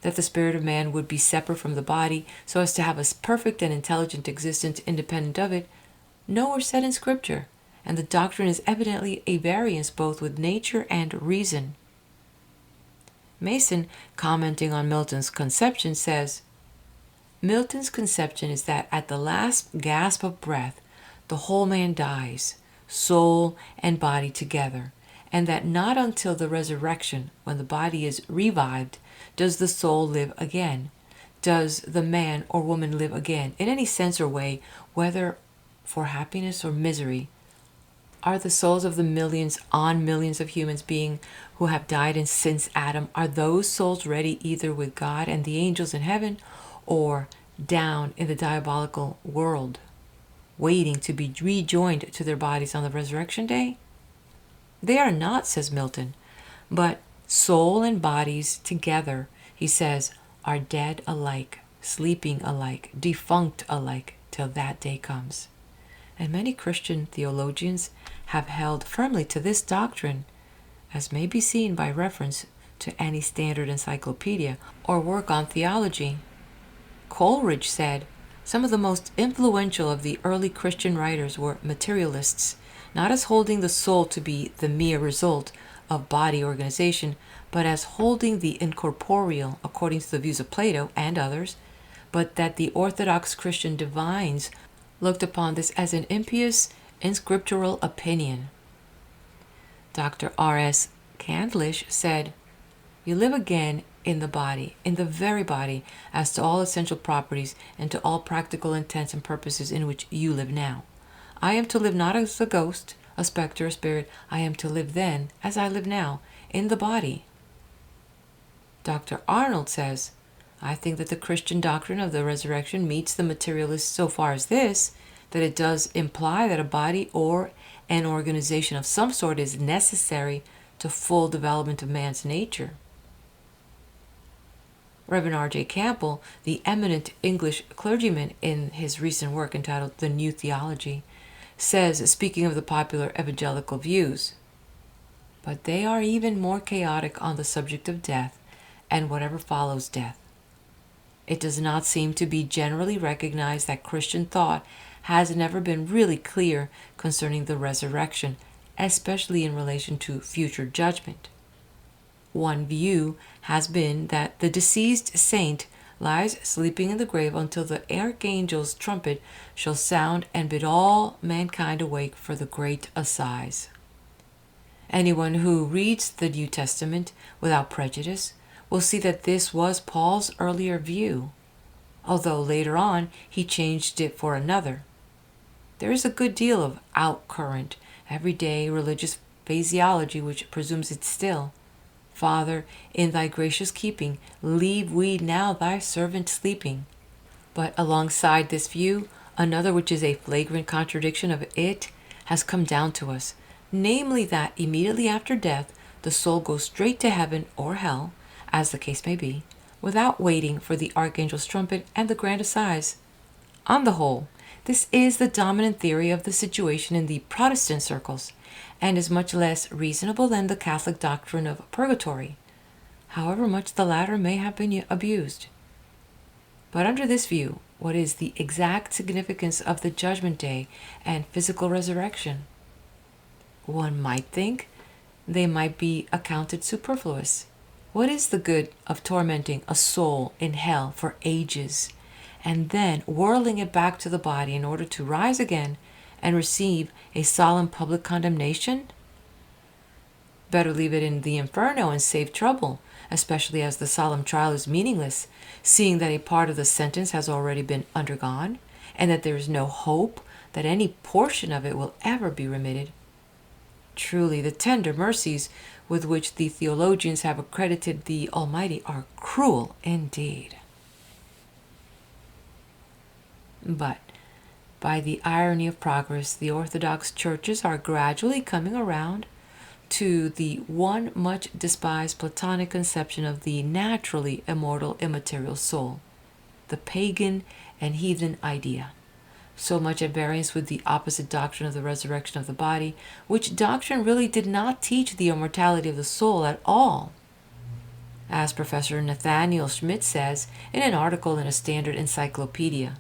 that the spirit of man would be separate from the body so as to have a perfect and intelligent existence independent of it, nowhere said in Scripture, and the doctrine is evidently a variance both with nature and reason. Mason, commenting on Milton's conception, says, "Milton's conception is that at the last gasp of breath, the whole man dies, soul and body together, and that not until the resurrection, when the body is revived, does the soul live again, does the man or woman live again, in any sense or way, whether for happiness or misery. Are the souls of the millions on millions of humans beings who have died and since Adam, are those souls ready either with God and the angels in heaven, or down in the diabolical world, waiting to be rejoined to their bodies on the resurrection day? They are not," says Milton, "but soul and bodies together," he says, "are dead alike, sleeping alike, defunct alike, till that day comes." And many Christian theologians have held firmly to this doctrine, as may be seen by reference to any standard encyclopedia or work on theology. Coleridge said, "Some of the most influential of the early Christian writers were materialists, not as holding the soul to be the mere result of body organization, but as holding the incorporeal according to the views of Plato and others, but that the orthodox Christian divines looked upon this as an impious, inscriptural opinion." Dr. R.S. Candlish said, "You live again in the body, in the very body, as to all essential properties and to all practical intents and purposes in which you live now. I am to live not as a ghost, a specter, a spirit. I am to live then, as I live now, in the body." Dr. Arnold says, "I think that the Christian doctrine of the resurrection meets the materialist so far as this, that it does imply that a body or an organization of some sort is necessary to full development of man's nature." Reverend R.J. Campbell, the eminent English clergyman, in his recent work entitled The New Theology, says, speaking of the popular evangelical views, "But they are even more chaotic on the subject of death and whatever follows death. It does not seem to be generally recognized that Christian thought has never been really clear concerning the resurrection, especially in relation to future judgment. One view has been that the deceased saint lies sleeping in the grave until the archangel's trumpet shall sound and bid all mankind awake for the great assize. Anyone who reads the New Testament without prejudice will see that this was Paul's earlier view, although later on he changed it for another. There is a good deal of outcurrent, everyday religious phraseology which presumes it still. Father, in thy gracious keeping, leave we now thy servant sleeping. But alongside this view, another which is a flagrant contradiction of it has come down to us, namely that immediately after death the soul goes straight to heaven or hell, as the case may be, without waiting for the archangel's trumpet and the grand assize. On the whole, this is the dominant theory of the situation in the Protestant circles, and is much less reasonable than the Catholic doctrine of purgatory, however much the latter may have been abused. But under this view, what is the exact significance of the Judgment Day and physical resurrection? One might think they might be accounted superfluous. What is the good of tormenting a soul in hell for ages, and then whirling it back to the body in order to rise again and receive a solemn public condemnation? Better leave it in the inferno and save trouble, especially as the solemn trial is meaningless, seeing that a part of the sentence has already been undergone, and that there is no hope that any portion of it will ever be remitted. Truly, the tender mercies with which the theologians have accredited the Almighty are cruel indeed. But by the irony of progress, the Orthodox churches are gradually coming around to the one much despised Platonic conception of the naturally immortal immaterial soul, the pagan and heathen idea, so much at variance with the opposite doctrine of the resurrection of the body, which doctrine really did not teach the immortality of the soul at all. As Professor Nathaniel Schmidt says in an article in a standard encyclopedia,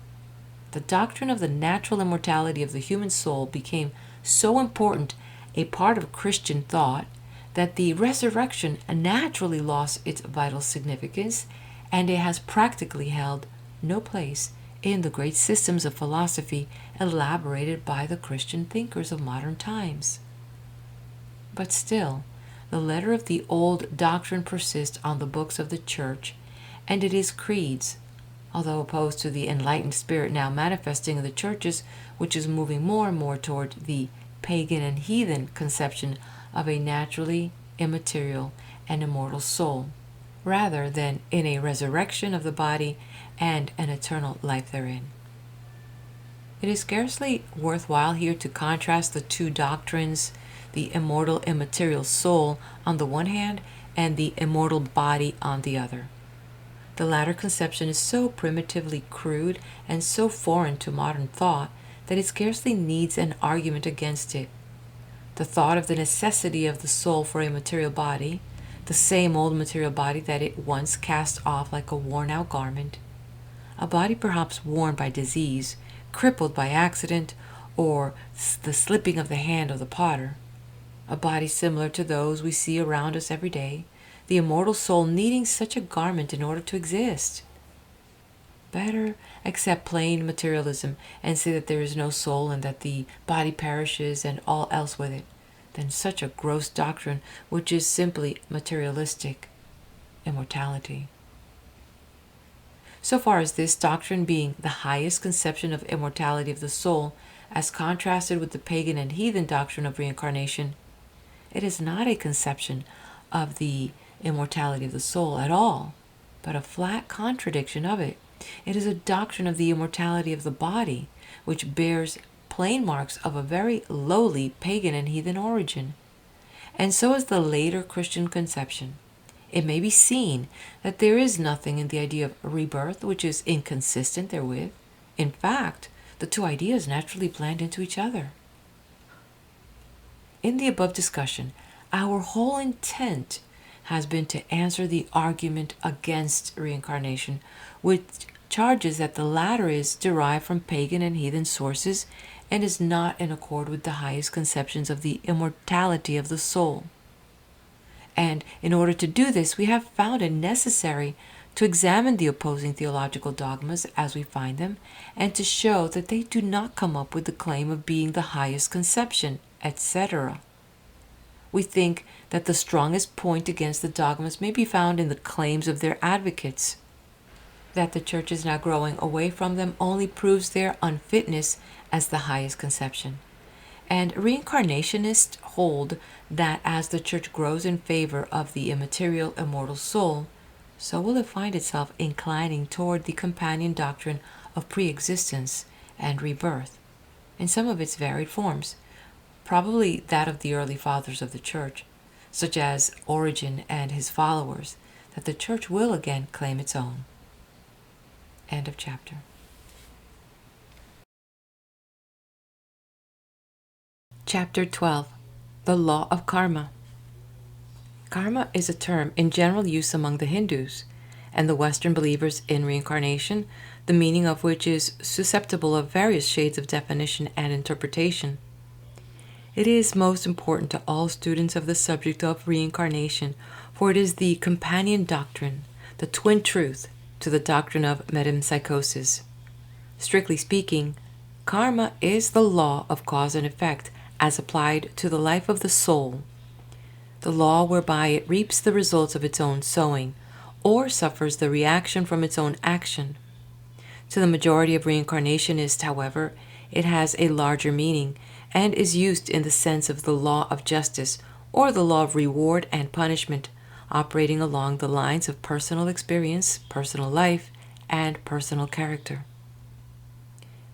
the doctrine of the natural immortality of the human soul became so important a part of Christian thought that the resurrection naturally lost its vital significance, and it has practically held no place in the great systems of philosophy elaborated by the Christian thinkers of modern times. But still, the letter of the old doctrine persists on the books of the Church, and it is creeds, although opposed to the enlightened spirit now manifesting in the churches, which is moving more and more toward the pagan and heathen conception of a naturally immaterial and immortal soul, rather than in a resurrection of the body and an eternal life therein. It is scarcely worthwhile here to contrast the two doctrines, the immortal immaterial soul on the one hand and the immortal body on the other. The latter conception is so primitively crude and so foreign to modern thought that it scarcely needs an argument against it. The thought of the necessity of the soul for a material body, the same old material body that it once cast off like a worn-out garment, a body perhaps worn by disease, crippled by accident, or the slipping of the hand of the potter, a body similar to those we see around us every day, the immortal soul needing such a garment in order to exist. Better accept plain materialism and say that there is no soul and that the body perishes and all else with it, than such a gross doctrine which is simply materialistic immortality. So far as this doctrine being the highest conception of immortality of the soul, as contrasted with the pagan and heathen doctrine of reincarnation, it is not a conception of the immortality of the soul at all, but a flat contradiction of it. It is a doctrine of the immortality of the body, which bears plain marks of a very lowly pagan and heathen origin. And so is the later Christian conception. It may be seen that there is nothing in the idea of rebirth which is inconsistent therewith. In fact, the two ideas naturally blend into each other. In the above discussion, our whole intent has been to answer the argument against reincarnation, which charges that the latter is derived from pagan and heathen sources and is not in accord with the highest conceptions of the immortality of the soul. And in order to do this, we have found it necessary to examine the opposing theological dogmas as we find them, and to show that they do not come up with the claim of being the highest conception, etc. We think that the strongest point against the dogmas may be found in the claims of their advocates. That the Church is now growing away from them only proves their unfitness as the highest conception. And reincarnationists hold that as the Church grows in favor of the immaterial, immortal soul, so will it find itself inclining toward the companion doctrine of pre-existence and rebirth, in some of its varied forms, probably that of the early fathers of the Church, such as Origen and his followers, that the Church will again claim its own. End of chapter. Chapter 12. The Law of Karma. Karma is a term in general use among the Hindus and the Western believers in reincarnation, the meaning of which is susceptible of various shades of definition and interpretation. It is most important to all students of the subject of reincarnation, for it is the companion doctrine, the twin truth, to the doctrine of metempsychosis. Strictly speaking, karma is the law of cause and effect as applied to the life of the soul, the law whereby it reaps the results of its own sowing, or suffers the reaction from its own action. To the majority of reincarnationists, however, it has a larger meaning, and is used in the sense of the law of justice, or the law of reward and punishment, operating along the lines of personal experience, personal life, and personal character.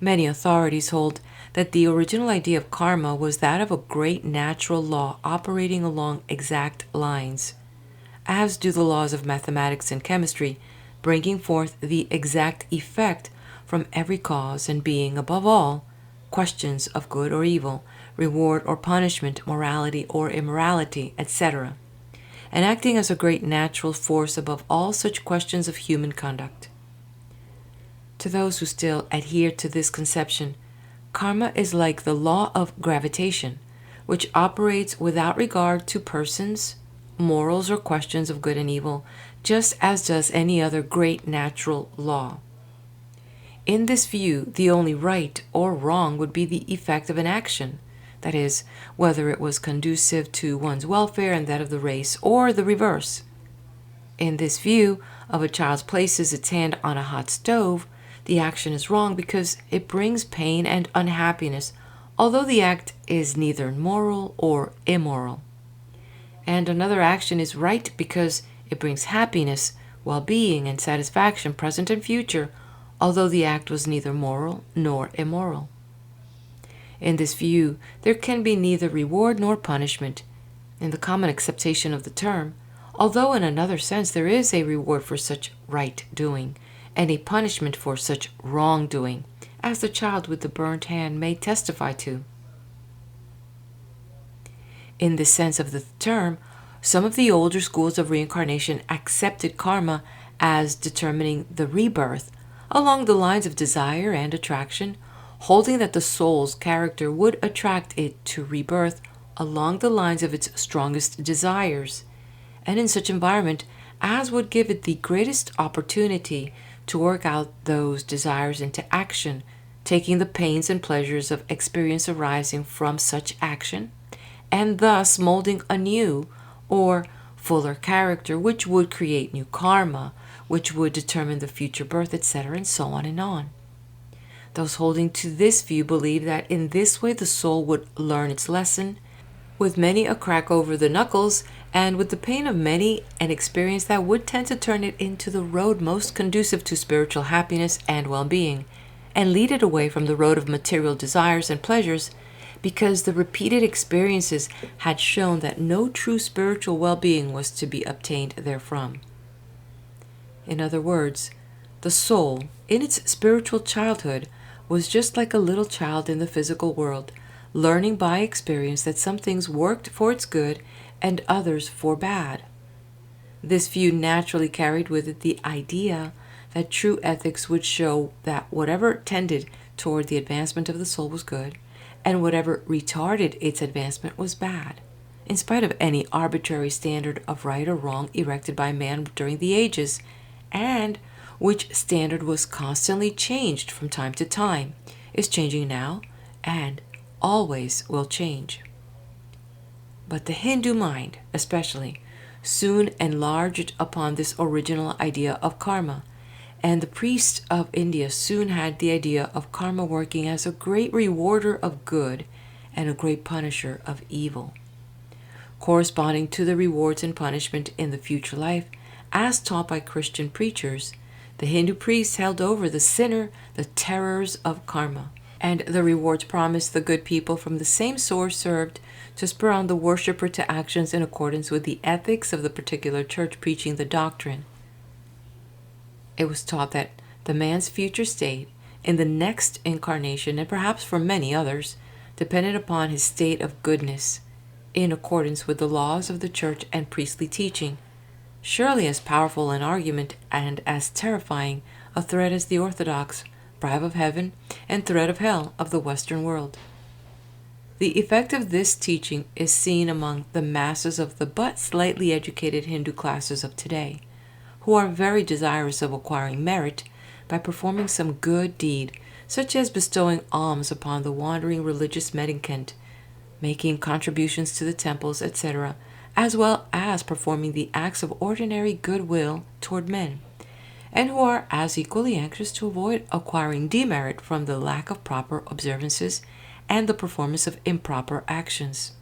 Many authorities hold that the original idea of karma was that of a great natural law operating along exact lines, as do the laws of mathematics and chemistry, bringing forth the exact effect from every cause and being, above all, questions of good or evil, reward or punishment, morality or immorality, etc., and acting as a great natural force above all such questions of human conduct. To those who still adhere to this conception, karma is like the law of gravitation, which operates without regard to persons, morals, or questions of good and evil, just as does any other great natural law. In this view, the only right or wrong would be the effect of an action, that is, whether it was conducive to one's welfare and that of the race, or the reverse. In this view, if a child places its hand on a hot stove, the action is wrong because it brings pain and unhappiness, although the act is neither moral or immoral. And another action is right because it brings happiness, well-being, and satisfaction, present and future, although the act was neither moral nor immoral. In this view, there can be neither reward nor punishment, in the common acceptation of the term, although in another sense there is a reward for such right doing, and a punishment for such wrongdoing, as the child with the burnt hand may testify to. In this sense of the term, some of the older schools of reincarnation accepted karma as determining the rebirth along the lines of desire and attraction, holding that the soul's character would attract it to rebirth along the lines of its strongest desires, and in such environment as would give it the greatest opportunity to work out those desires into action, taking the pains and pleasures of experience arising from such action, and thus molding a new or fuller character, which would create new karma, which would determine the future birth, etc., and so on and on. Those holding to this view believe that in this way the soul would learn its lesson, with many a crack over the knuckles, and with the pain of many an experience that would tend to turn it into the road most conducive to spiritual happiness and well-being, and lead it away from the road of material desires and pleasures, because the repeated experiences had shown that no true spiritual well-being was to be obtained therefrom. In other words, the soul, in its spiritual childhood, was just like a little child in the physical world, learning by experience that some things worked for its good and others for bad. This view naturally carried with it the idea that true ethics would show that whatever tended toward the advancement of the soul was good, and whatever retarded its advancement was bad, in spite of any arbitrary standard of right or wrong erected by man during the ages, and which standard was constantly changed from time to time, is changing now, and always will change. But the Hindu mind, especially, soon enlarged upon this original idea of karma, and the priests of India soon had the idea of karma working as a great rewarder of good and a great punisher of evil. Corresponding to the rewards and punishment in the future life, as taught by Christian preachers, the Hindu priests held over the sinner the terrors of karma, and the rewards promised the good people from the same source served to spur on the worshipper to actions in accordance with the ethics of the particular church preaching the doctrine. It was taught that the man's future state in the next incarnation, and perhaps for many others, depended upon his state of goodness, in accordance with the laws of the church and priestly teaching, surely as powerful an argument and as terrifying a threat as the orthodox bribe of heaven and threat of hell of the Western world. The effect of this teaching is seen among the masses of the but slightly educated Hindu classes of today, who are very desirous of acquiring merit by performing some good deed, such as bestowing alms upon the wandering religious mendicant, making contributions to the temples, etc., as well as performing the acts of ordinary goodwill toward men, and who are as equally anxious to avoid acquiring demerit from the lack of proper observances and the performance of improper actions.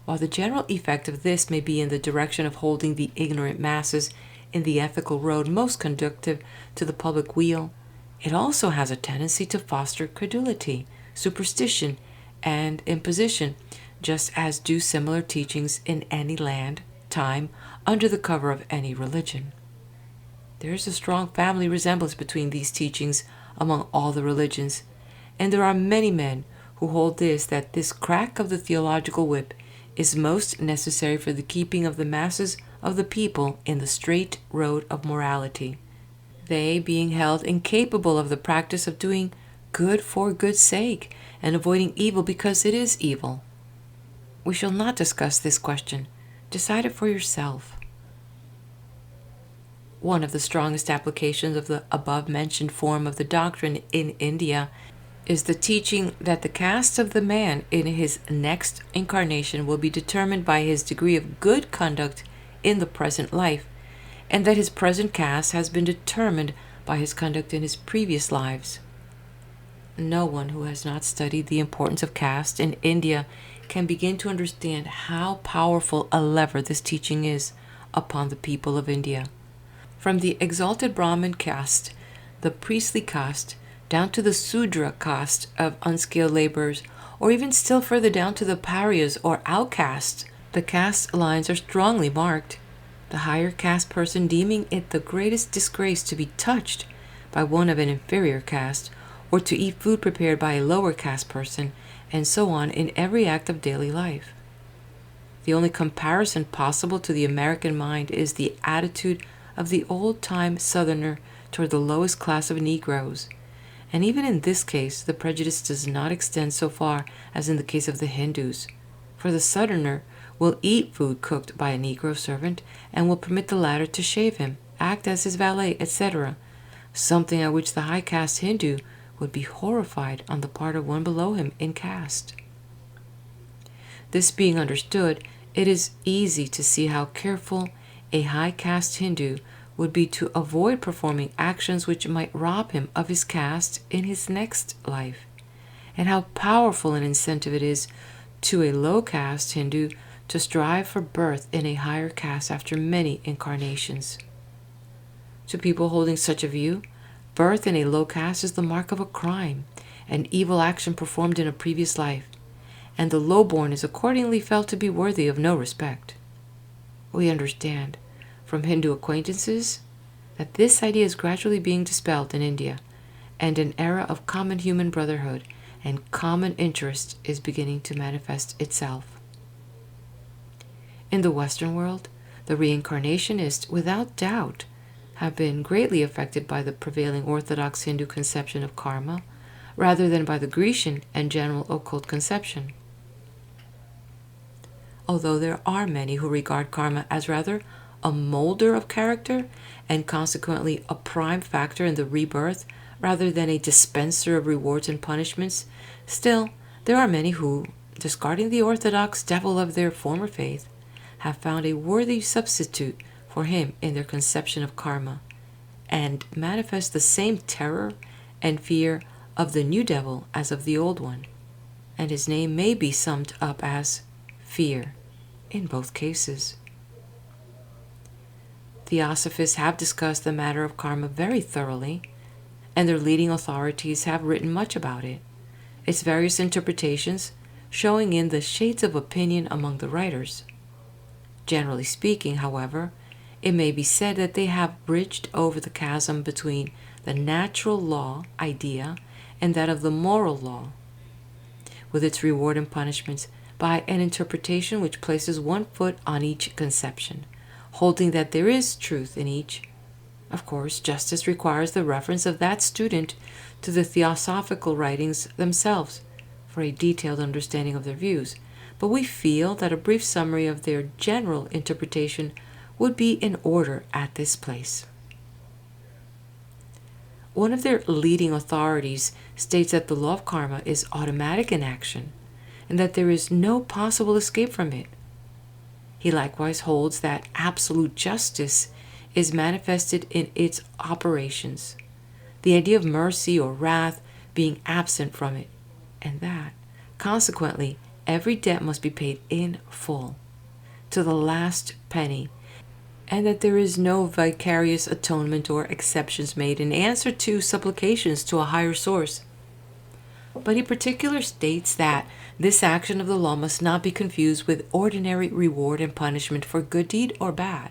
While the general effect of this may be in the direction of holding the ignorant masses in the ethical road most conducive to the public weal, it also has a tendency to foster credulity, superstition, and imposition, just as do similar teachings in any land, time, under the cover of any religion. There is a strong family resemblance between these teachings among all the religions, and there are many men who hold that this crack of the theological whip is most necessary for the keeping of the masses of the people in the straight road of morality, they being held incapable of the practice of doing good for good's sake and avoiding evil because it is evil. We shall not discuss this question. Decide it for yourself. One of the strongest applications of the above-mentioned form of the doctrine in India is the teaching that the caste of the man in his next incarnation will be determined by his degree of good conduct in the present life, and that his present caste has been determined by his conduct in his previous lives. No one who has not studied the importance of caste in India can begin to understand how powerful a lever this teaching is upon the people of India. From the exalted Brahmin caste, the priestly caste, down to the Sudra caste of unskilled laborers, or even still further down to the pariahs or outcasts, the caste lines are strongly marked, the higher caste person deeming it the greatest disgrace to be touched by one of an inferior caste, or to eat food prepared by a lower caste person, and so on in every act of daily life. The only comparison possible to the American mind is the attitude of the old-time Southerner toward the lowest class of Negroes, and even in this case the prejudice does not extend so far as in the case of the Hindus, for the Southerner will eat food cooked by a Negro servant and will permit the latter to shave him, act as his valet, etc., something at which the high caste Hindu would be horrified on the part of one below him in caste. This being understood, it is easy to see how careful a high caste Hindu would be to avoid performing actions which might rob him of his caste in his next life, and how powerful an incentive it is to a low caste Hindu to strive for birth in a higher caste after many incarnations. To people holding such a view, birth in a low caste is the mark of a crime, an evil action performed in a previous life, and the lowborn is accordingly felt to be worthy of no respect. We understand from Hindu acquaintances that this idea is gradually being dispelled in India, and an era of common human brotherhood and common interest is beginning to manifest itself. In the Western world, The reincarnationists, without doubt, have been greatly affected by the prevailing Orthodox Hindu conception of karma, rather than by the Grecian and general occult conception. Although there are many who regard karma as rather a molder of character and consequently a prime factor in the rebirth rather than a dispenser of rewards and punishments, still there are many who, discarding the orthodox devil of their former faith, have found a worthy substitute for him in their conception of karma, and manifest the same terror and fear of the new devil as of the old one, and his name may be summed up as fear in both cases. Theosophists have discussed the matter of karma very thoroughly, and their leading authorities have written much about it, its various interpretations showing in the shades of opinion among the writers. Generally speaking, however, it may be said that they have bridged over the chasm between the natural law idea and that of the moral law, with its reward and punishments, by an interpretation which places one foot on each conception, holding that there is truth in each. Of course, justice requires the reference of that student to the theosophical writings themselves for a detailed understanding of their views, but we feel that a brief summary of their general interpretation would be in order at this place. One of their leading authorities states that the law of karma is automatic in action, and that there is no possible escape from it. He likewise holds that absolute justice is manifested in its operations, the idea of mercy or wrath being absent from it, and that, consequently, every debt must be paid in full, to the last penny, and that there is no vicarious atonement or exceptions made in answer to supplications to a higher source. But he particularly states that this action of the law must not be confused with ordinary reward and punishment for good deed or bad,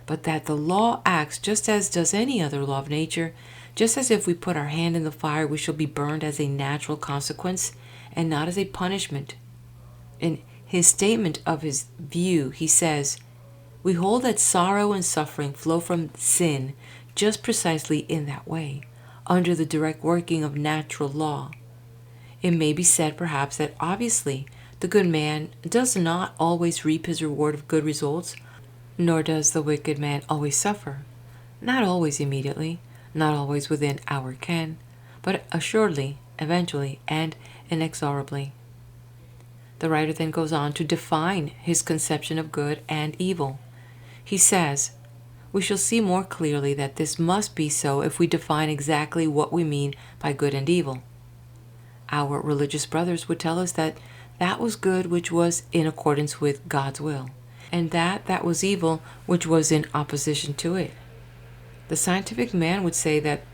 but that the law acts just as does any other law of nature, just as if we put our hand in the fire we shall be burned as a natural consequence and not as a punishment. In his statement of his view, he says, "We hold that sorrow and suffering flow from sin just precisely in that way, under the direct working of natural law. It may be said, perhaps, that obviously the good man does not always reap his reward of good results, nor does the wicked man always suffer. Not always immediately, not always within our ken, but assuredly, eventually, and inexorably." The writer then goes on to define his conception of good and evil. He says, "We shall see more clearly that this must be so if we define exactly what we mean by good and evil. Our religious brothers would tell us that that was good which was in accordance with God's will, and that was evil which was in opposition to it. The scientific man would say that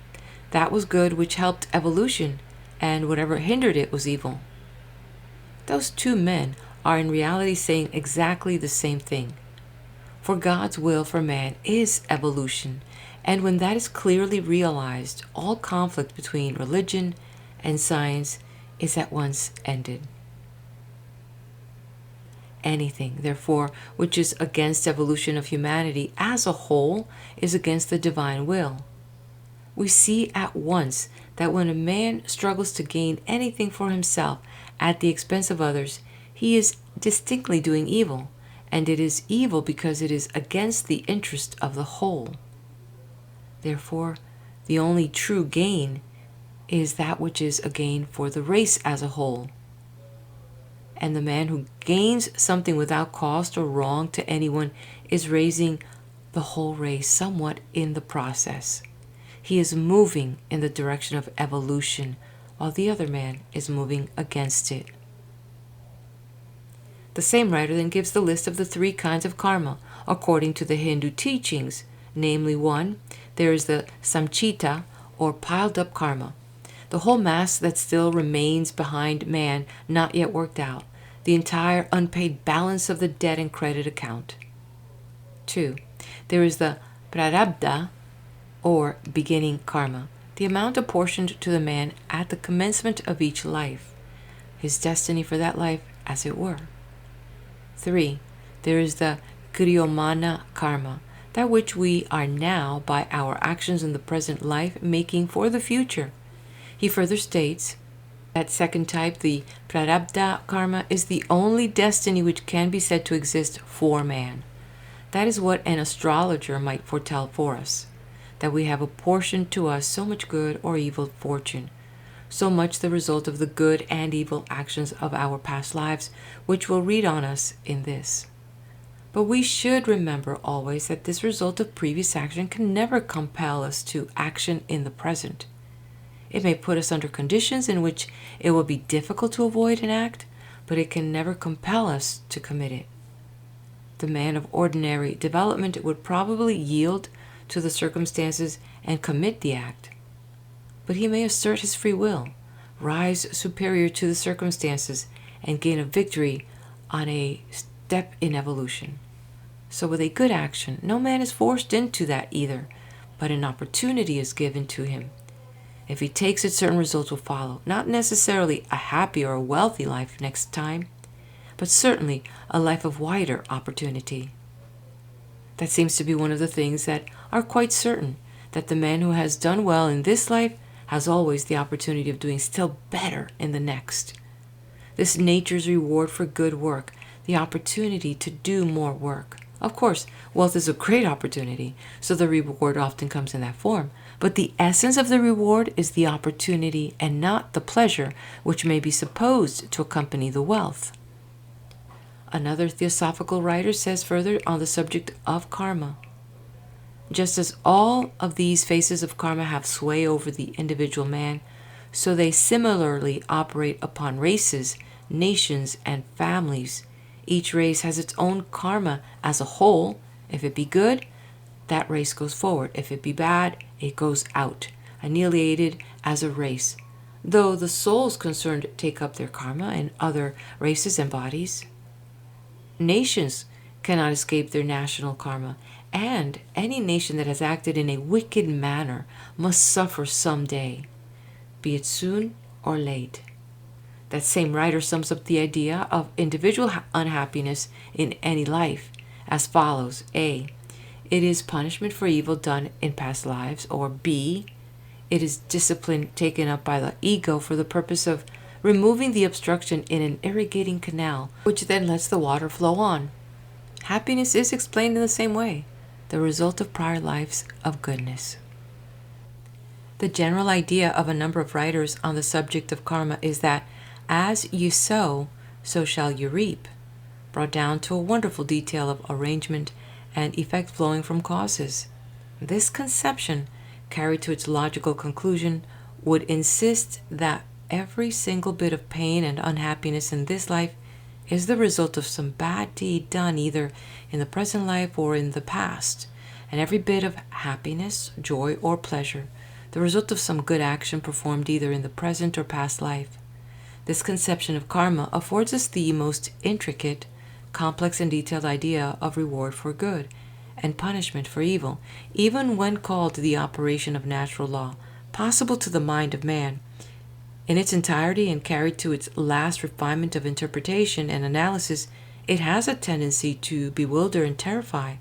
that was good which helped evolution, and whatever hindered it was evil. Those two men are in reality saying exactly the same thing. For God's will for man is evolution, and when that is clearly realized, all conflict between religion and science is at once ended. Anything, therefore, which is against evolution of humanity as a whole is against the divine will. We see at once that when a man struggles to gain anything for himself at the expense of others, he is distinctly doing evil, and it is evil because it is against the interest of the whole. Therefore, the only true gain is that which is a gain for the race as a whole. And the man who gains something without cost or wrong to anyone is raising the whole race somewhat in the process. He is moving in the direction of evolution, while the other man is moving against it." The same writer then gives the list of the three kinds of karma according to the Hindu teachings, namely, 1, there is the samchita, or piled up karma, the whole mass that still remains behind man, not yet worked out, the entire unpaid balance of the debt and credit account. 2, there is the prarabdha, or beginning karma, the amount apportioned to the man at the commencement of each life, his destiny for that life, as it were. 3, there is the Kriyomana karma, that which we are now by our actions in the present life making for the future. He further states that second type, the prarabdha karma, is the only destiny which can be said to exist for man. That is what an astrologer might foretell for us, that we have apportioned to us so much good or evil fortune, so much the result of the good and evil actions of our past lives, which will read on us in this. But we should remember always that this result of previous action can never compel us to action in the present. It may put us under conditions in which it will be difficult to avoid an act, but it can never compel us to commit it. The man of ordinary development would probably yield to the circumstances and commit the act. But he may assert his free will, rise superior to the circumstances, and gain a victory on a step in evolution. So with a good action, no man is forced into that either, but an opportunity is given to him. If he takes it, certain results will follow, not necessarily a happy or a wealthy life next time, but certainly a life of wider opportunity. That seems to be one of the things that are quite certain, that the man who has done well in this life has always the opportunity of doing still better in the next. This nature's reward for good work, the opportunity to do more work. Of course, wealth is a great opportunity, so the reward often comes in that form. But the essence of the reward is the opportunity and not the pleasure which may be supposed to accompany the wealth. Another theosophical writer says further on the subject of karma, just as all of these phases of karma have sway over the individual man, so they similarly operate upon races, nations, and families. Each race has its own karma as a whole. If it be good, that race goes forward. If it be bad, it goes out, annihilated as a race, though the souls concerned take up their karma in other races and bodies. Nations cannot escape their national karma, and any nation that has acted in a wicked manner must suffer some day, be it soon or late. That same writer sums up the idea of individual unhappiness in any life as follows: A. It is punishment for evil done in past lives, or B. It is discipline taken up by the ego for the purpose of removing the obstruction in an irrigating canal, which then lets the water flow on. Happiness is explained in the same way, the result of prior lives of goodness. The general idea of a number of writers on the subject of karma is that as you sow, so shall you reap, brought down to a wonderful detail of arrangement and effect flowing from causes. This conception, carried to its logical conclusion, would insist that every single bit of pain and unhappiness in this life is the result of some bad deed done either in the present life or in the past, and every bit of happiness, joy, or pleasure the result of some good action performed either in the present or past life. This conception of karma affords us the most intricate, complex, and detailed idea of reward for good and punishment for evil, even when called the operation of natural law, possible to the mind of man. In its entirety and carried to its last refinement of interpretation and analysis, it has a tendency to bewilder and terrify,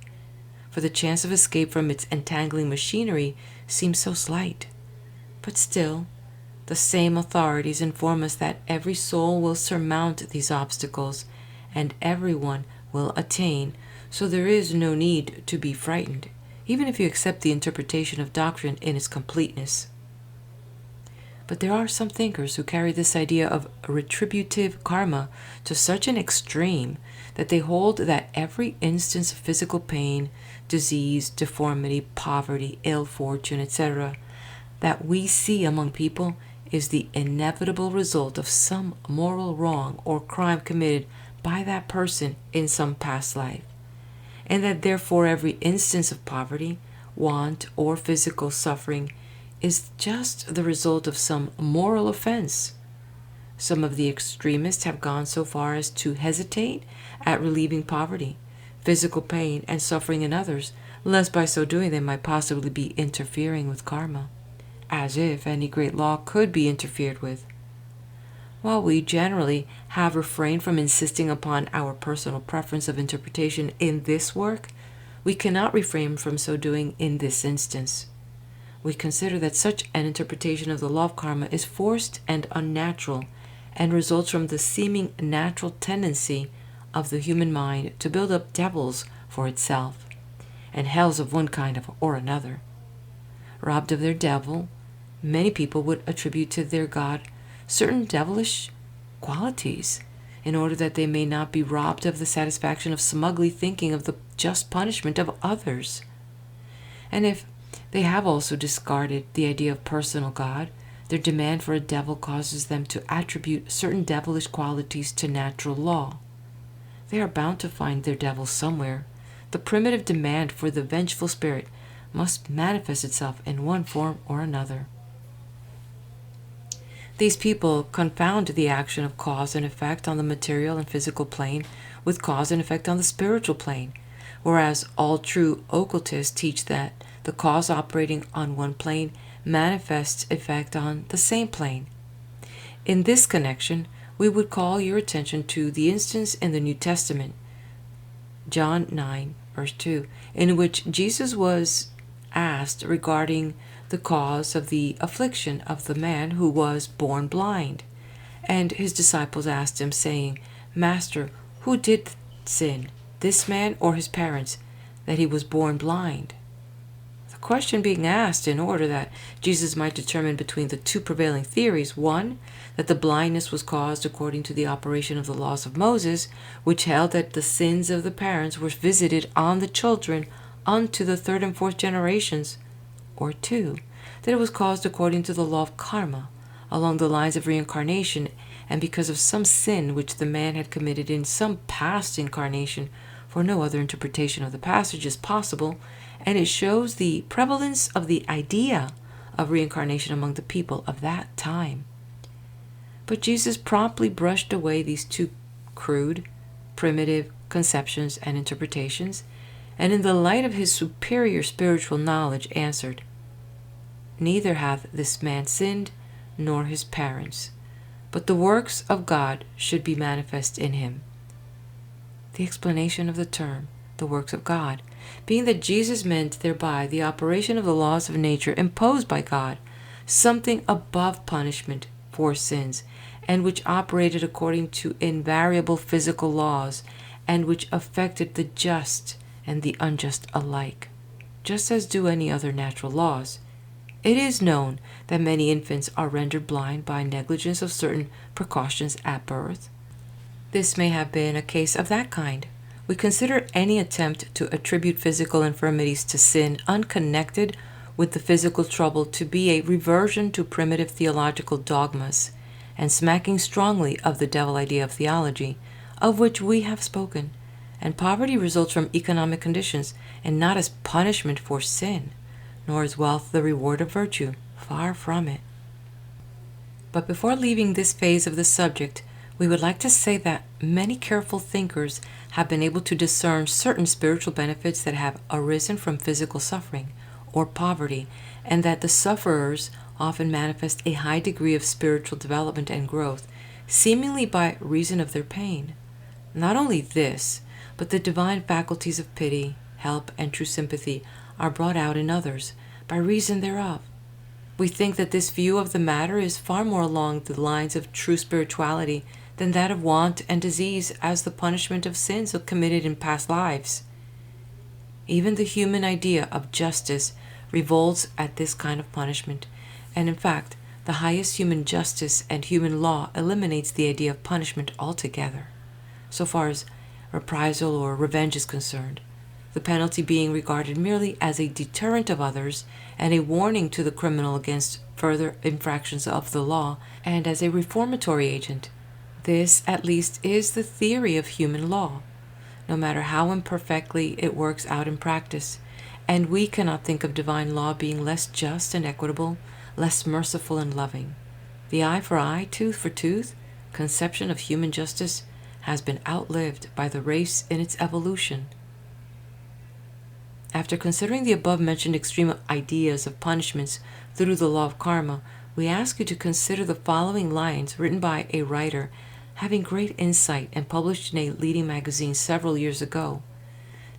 for the chance of escape from its entangling machinery seems so slight. But still, the same authorities inform us that every soul will surmount these obstacles, and everyone will attain, so there is no need to be frightened, even if you accept the interpretation of doctrine in its completeness. But there are some thinkers who carry this idea of retributive karma to such an extreme that they hold that every instance of physical pain, disease, deformity, poverty, ill fortune, etc., that we see among people is the inevitable result of some moral wrong or crime committed by that person in some past life, and that therefore every instance of poverty, want, or physical suffering is just the result of some moral offense. Some of the extremists have gone so far as to hesitate at relieving poverty, physical pain, and suffering in others, lest by so doing they might possibly be interfering with karma, as if any great law could be interfered with. While we generally have refrained from insisting upon our personal preference of interpretation in this work, we cannot refrain from so doing in this instance. We consider that such an interpretation of the law of karma is forced and unnatural, and results from the seeming natural tendency of the human mind to build up devils for itself, and hells of one kind or another. Robbed of their devil, many people would attribute to their God certain devilish qualities, in order that they may not be robbed of the satisfaction of smugly thinking of the just punishment of others. And if they have also discarded the idea of personal God, their demand for a devil causes them to attribute certain devilish qualities to natural law. They are bound to find their devil somewhere. The primitive demand for the vengeful spirit must manifest itself in one form or another. These people confound the action of cause and effect on the material and physical plane with cause and effect on the spiritual plane, whereas all true occultists teach that the cause operating on one plane manifests effect on the same plane. In this connection, we would call your attention to the instance in the New Testament, John 9, verse 2, in which Jesus was asked regarding the cause of the affliction of the man who was born blind. And his disciples asked him, saying, Master, who did sin, this man or his parents, that he was born blind? The question being asked in order that Jesus might determine between the two prevailing theories: one, that the blindness was caused according to the operation of the laws of Moses, which held that the sins of the parents were visited on the children unto the third and fourth generations, or two, that it was caused according to the law of karma, along the lines of reincarnation, and because of some sin which the man had committed in some past incarnation, for no other interpretation of the passage is possible, and it shows the prevalence of the idea of reincarnation among the people of that time. But Jesus promptly brushed away these two crude, primitive conceptions and interpretations, and in the light of his superior spiritual knowledge answered, Neither hath this man sinned, nor his parents, but the works of God should be manifest in him. The explanation of the term, the works of God, being that Jesus meant thereby the operation of the laws of nature imposed by God, something above punishment for sins, and which operated according to invariable physical laws, and which affected the just and the unjust alike, just as do any other natural laws. It is known that many infants are rendered blind by negligence of certain precautions at birth. This may have been a case of that kind. We consider any attempt to attribute physical infirmities to sin unconnected with the physical trouble to be a reversion to primitive theological dogmas, and smacking strongly of the devil idea of theology, of which we have spoken. And poverty results from economic conditions, and not as punishment for sin, nor is wealth the reward of virtue. Far from it. But before leaving this phase of the subject, we would like to say that many careful thinkers have been able to discern certain spiritual benefits that have arisen from physical suffering or poverty, and that the sufferers often manifest a high degree of spiritual development and growth, seemingly by reason of their pain. Not only this, but the divine faculties of pity, help, and true sympathy are brought out in others by reason thereof. We think that this view of the matter is far more along the lines of true spirituality than that of want and disease as the punishment of sins committed in past lives. Even the human idea of justice revolts at this kind of punishment, and in fact, the highest human justice and human law eliminates the idea of punishment altogether, so far as reprisal or revenge is concerned, the penalty being regarded merely as a deterrent of others and a warning to the criminal against further infractions of the law, and as a reformatory agent. This, at least, is the theory of human law, no matter how imperfectly it works out in practice, and we cannot think of divine law being less just and equitable, less merciful and loving. The eye for eye, tooth for tooth conception of human justice has been outlived by the race in its evolution. After considering the above-mentioned extreme ideas of punishments through the law of karma, we ask you to consider the following lines written by a writer having great insight and published in a leading magazine several years ago.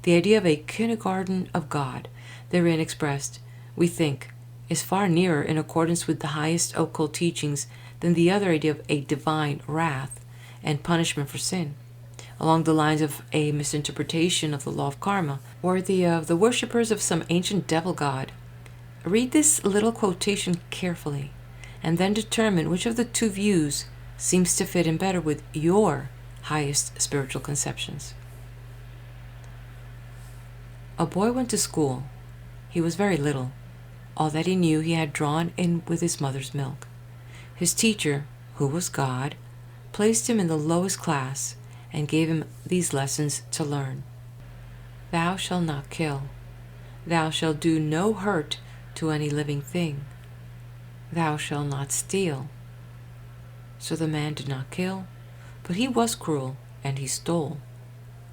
The idea of a kindergarten of God, therein expressed, we think, is far nearer in accordance with the highest occult teachings than the other idea of a divine wrath and punishment for sin, along the lines of a misinterpretation of the law of karma, worthy of the worshippers of some ancient devil god. Read this little quotation carefully, and then determine which of the two views seems to fit in better with your highest spiritual conceptions. A boy went to school. He was very little. All that he knew he had drawn in with his mother's milk. His teacher, who was God, placed him in the lowest class and gave him these lessons to learn. Thou shalt not kill. Thou shalt do no hurt to any living thing. Thou shalt not steal. So the man did not kill, but he was cruel, and he stole.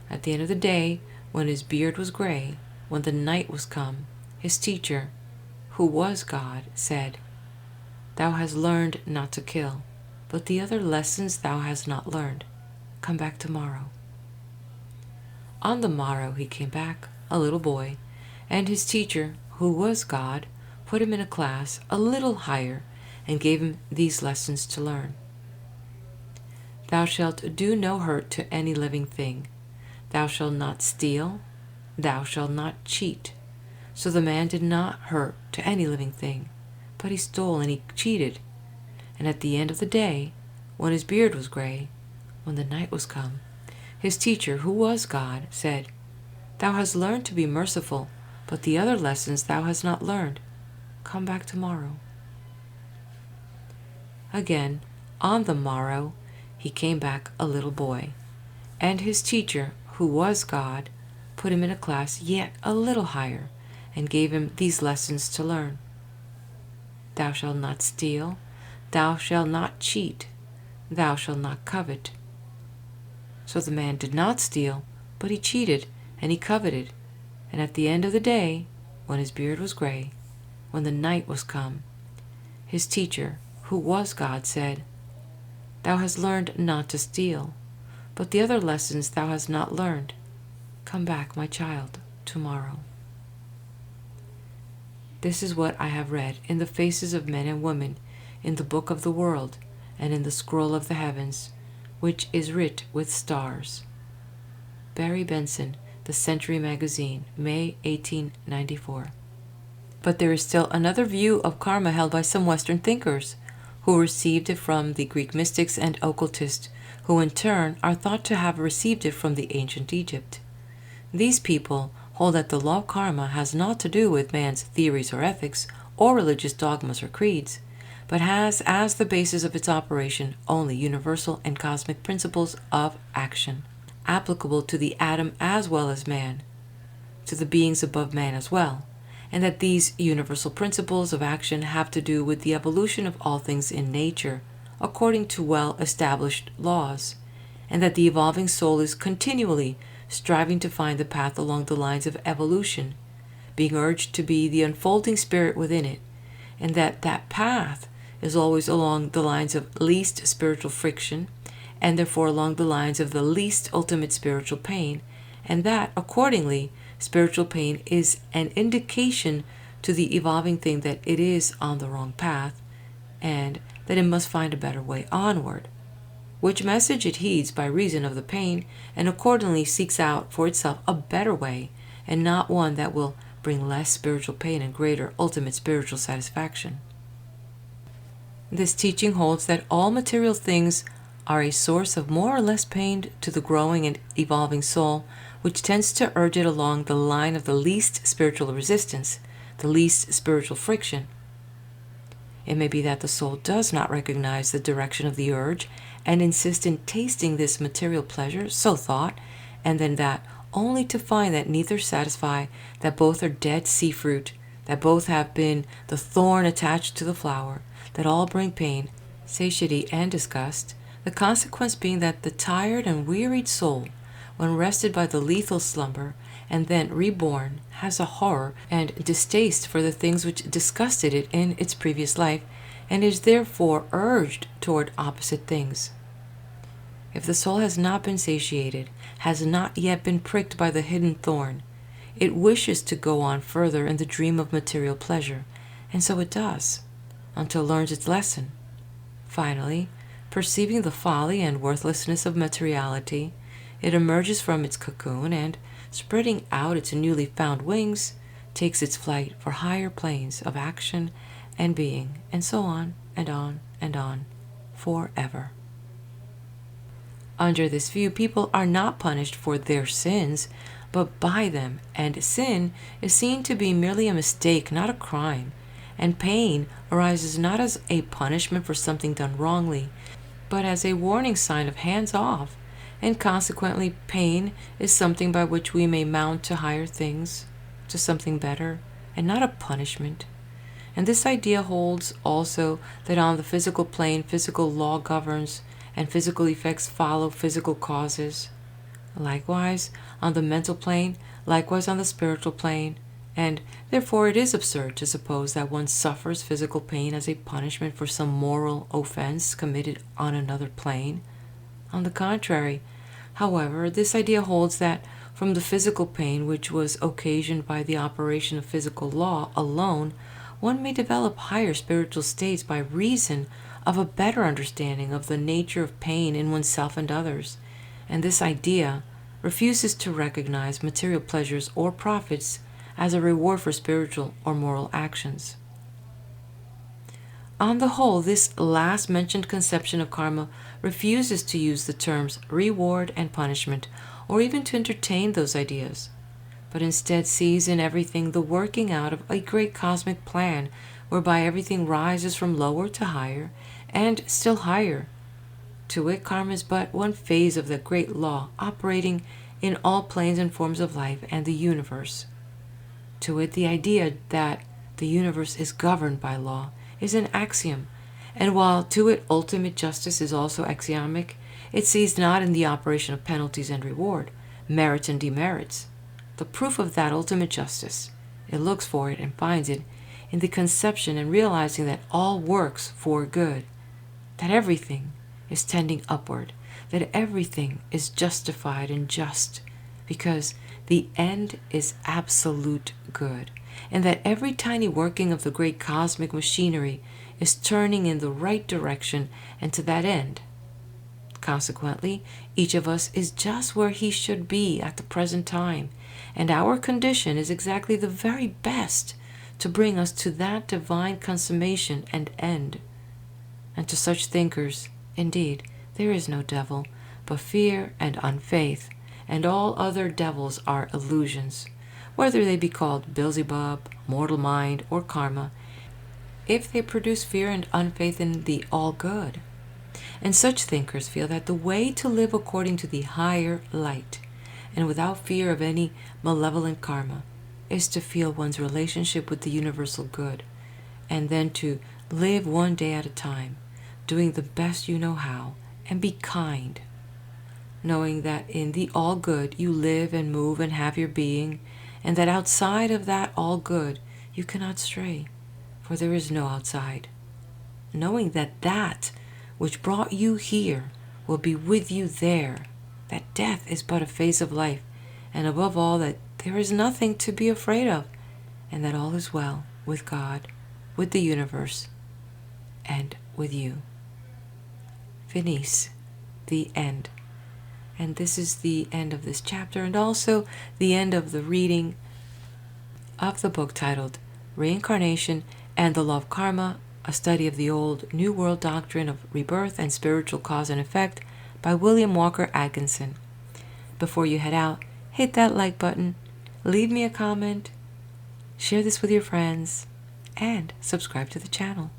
At the end of the day, when his beard was gray, when the night was come, his teacher, who was God, said, Thou hast learned not to kill, but the other lessons thou hast not learned. Come back tomorrow. On the morrow he came back, a little boy, and his teacher, who was God, put him in a class a little higher and gave him these lessons to learn. Thou shalt do no hurt to any living thing. Thou shalt not steal. Thou shalt not cheat. So the man did not hurt to any living thing, but he stole and he cheated. And at the end of the day, when his beard was gray, when the night was come, his teacher, who was God, said, Thou hast learned to be merciful, but the other lessons thou hast not learned. Come back tomorrow. Again, on the morrow, he came back a little boy, and his teacher, who was God, put him in a class yet a little higher, and gave him these lessons to learn. Thou shalt not steal. Thou shalt not cheat. Thou shalt not covet. So the man did not steal, but he cheated, and he coveted. And at the end of the day, when his beard was gray, when the night was come, his teacher, who was God, said, Thou hast learned not to steal, but the other lessons thou hast not learned. Come back, my child, tomorrow. This is what I have read in the faces of men and women, in the book of the world, and in the scroll of the heavens, which is writ with stars. Barry Benson, The Century Magazine, May 1894. But there is still another view of karma held by some Western thinkers, who received it from the Greek mystics and occultists, who in turn are thought to have received it from the ancient Egypt. These people hold that the law of karma has naught to do with man's theories or ethics, or religious dogmas or creeds, but has as the basis of its operation only universal and cosmic principles of action, applicable to the atom as well as man, to the beings above man as well, and that these universal principles of action have to do with the evolution of all things in nature, according to well-established laws, and that the evolving soul is continually striving to find the path along the lines of evolution, being urged to be the unfolding spirit within it, and that that path is always along the lines of least spiritual friction, and therefore along the lines of the least ultimate spiritual pain, and that, accordingly, spiritual pain is an indication to the evolving thing that it is on the wrong path, and that it must find a better way onward, which message it heeds by reason of the pain, and accordingly seeks out for itself a better way, and not one that will bring less spiritual pain and greater ultimate spiritual satisfaction. This teaching holds that all material things are a source of more or less pain to the growing and evolving soul, which tends to urge it along the line of the least spiritual resistance, the least spiritual friction. It may be that the soul does not recognize the direction of the urge and insist in tasting this material pleasure, so thought, and then that, only to find that neither satisfy, that both are dead sea fruit, that both have been the thorn attached to the flower, that all bring pain, satiety, and disgust, the consequence being that the tired and wearied soul, when rested by the lethal slumber, and then reborn, has a horror and distaste for the things which disgusted it in its previous life, and is therefore urged toward opposite things. If the soul has not been satiated, has not yet been pricked by the hidden thorn, it wishes to go on further in the dream of material pleasure, and so it does, until it learns its lesson. Finally, perceiving the folly and worthlessness of materiality, it emerges from its cocoon and, spreading out its newly found wings, takes its flight for higher planes of action and being, and so on and on and on, forever. Under this view, people are not punished for their sins, but by them, and sin is seen to be merely a mistake, not a crime, and pain arises not as a punishment for something done wrongly, but as a warning sign of hands off, and consequently pain is something by which we may mount to higher things, to something better, and not a punishment. And this idea holds also that on the physical plane, physical law governs, and physical effects follow physical causes. Likewise, on the mental plane, likewise on the spiritual plane, and therefore it is absurd to suppose that one suffers physical pain as a punishment for some moral offense committed on another plane. On the contrary, however, this idea holds that from the physical pain which was occasioned by the operation of physical law alone, one may develop higher spiritual states by reason of a better understanding of the nature of pain in oneself and others, and this idea refuses to recognize material pleasures or profits as a reward for spiritual or moral actions. On the whole, this last mentioned conception of karma refuses to use the terms reward and punishment, or even to entertain those ideas, but instead sees in everything the working out of a great cosmic plan whereby everything rises from lower to higher and still higher. To it, karma is but one phase of the great law operating in all planes and forms of life and the universe. To it, the idea that the universe is governed by law is an axiom, and while to it ultimate justice is also axiomic, it sees not in the operation of penalties and reward, merits and demerits, the proof of that ultimate justice. It looks for it and finds it in the conception and realizing that all works for good, that everything is tending upward, that everything is justified and just, because the end is absolute good, and that every tiny working of the great cosmic machinery is turning in the right direction and to that end. Consequently, each of us is just where he should be at the present time, and our condition is exactly the very best to bring us to that divine consummation and end. And to such thinkers, indeed, there is no devil, but fear and unfaith, and all other devils are illusions, whether they be called Beelzebub, mortal mind, or karma, if they produce fear and unfaith in the all-good. And such thinkers feel that the way to live according to the higher light, and without fear of any malevolent karma, is to feel one's relationship with the universal good, and then to live one day at a time, doing the best you know how, and be kind, knowing that in the all good you live and move and have your being, and that outside of that all good you cannot stray, for there is no outside. Knowing that that which brought you here will be with you there, that death is but a phase of life, and above all that there is nothing to be afraid of, and that all is well with God, with the universe, and with you. Finis, the end. And this is the end of this chapter, and also the end of the reading of the book titled Reincarnation and the Law of Karma, a study of the old New World doctrine of rebirth and spiritual cause and effect by William Walker Atkinson. Before you head out, hit that like button, leave me a comment, share this with your friends, and subscribe to the channel.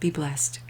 Be blessed.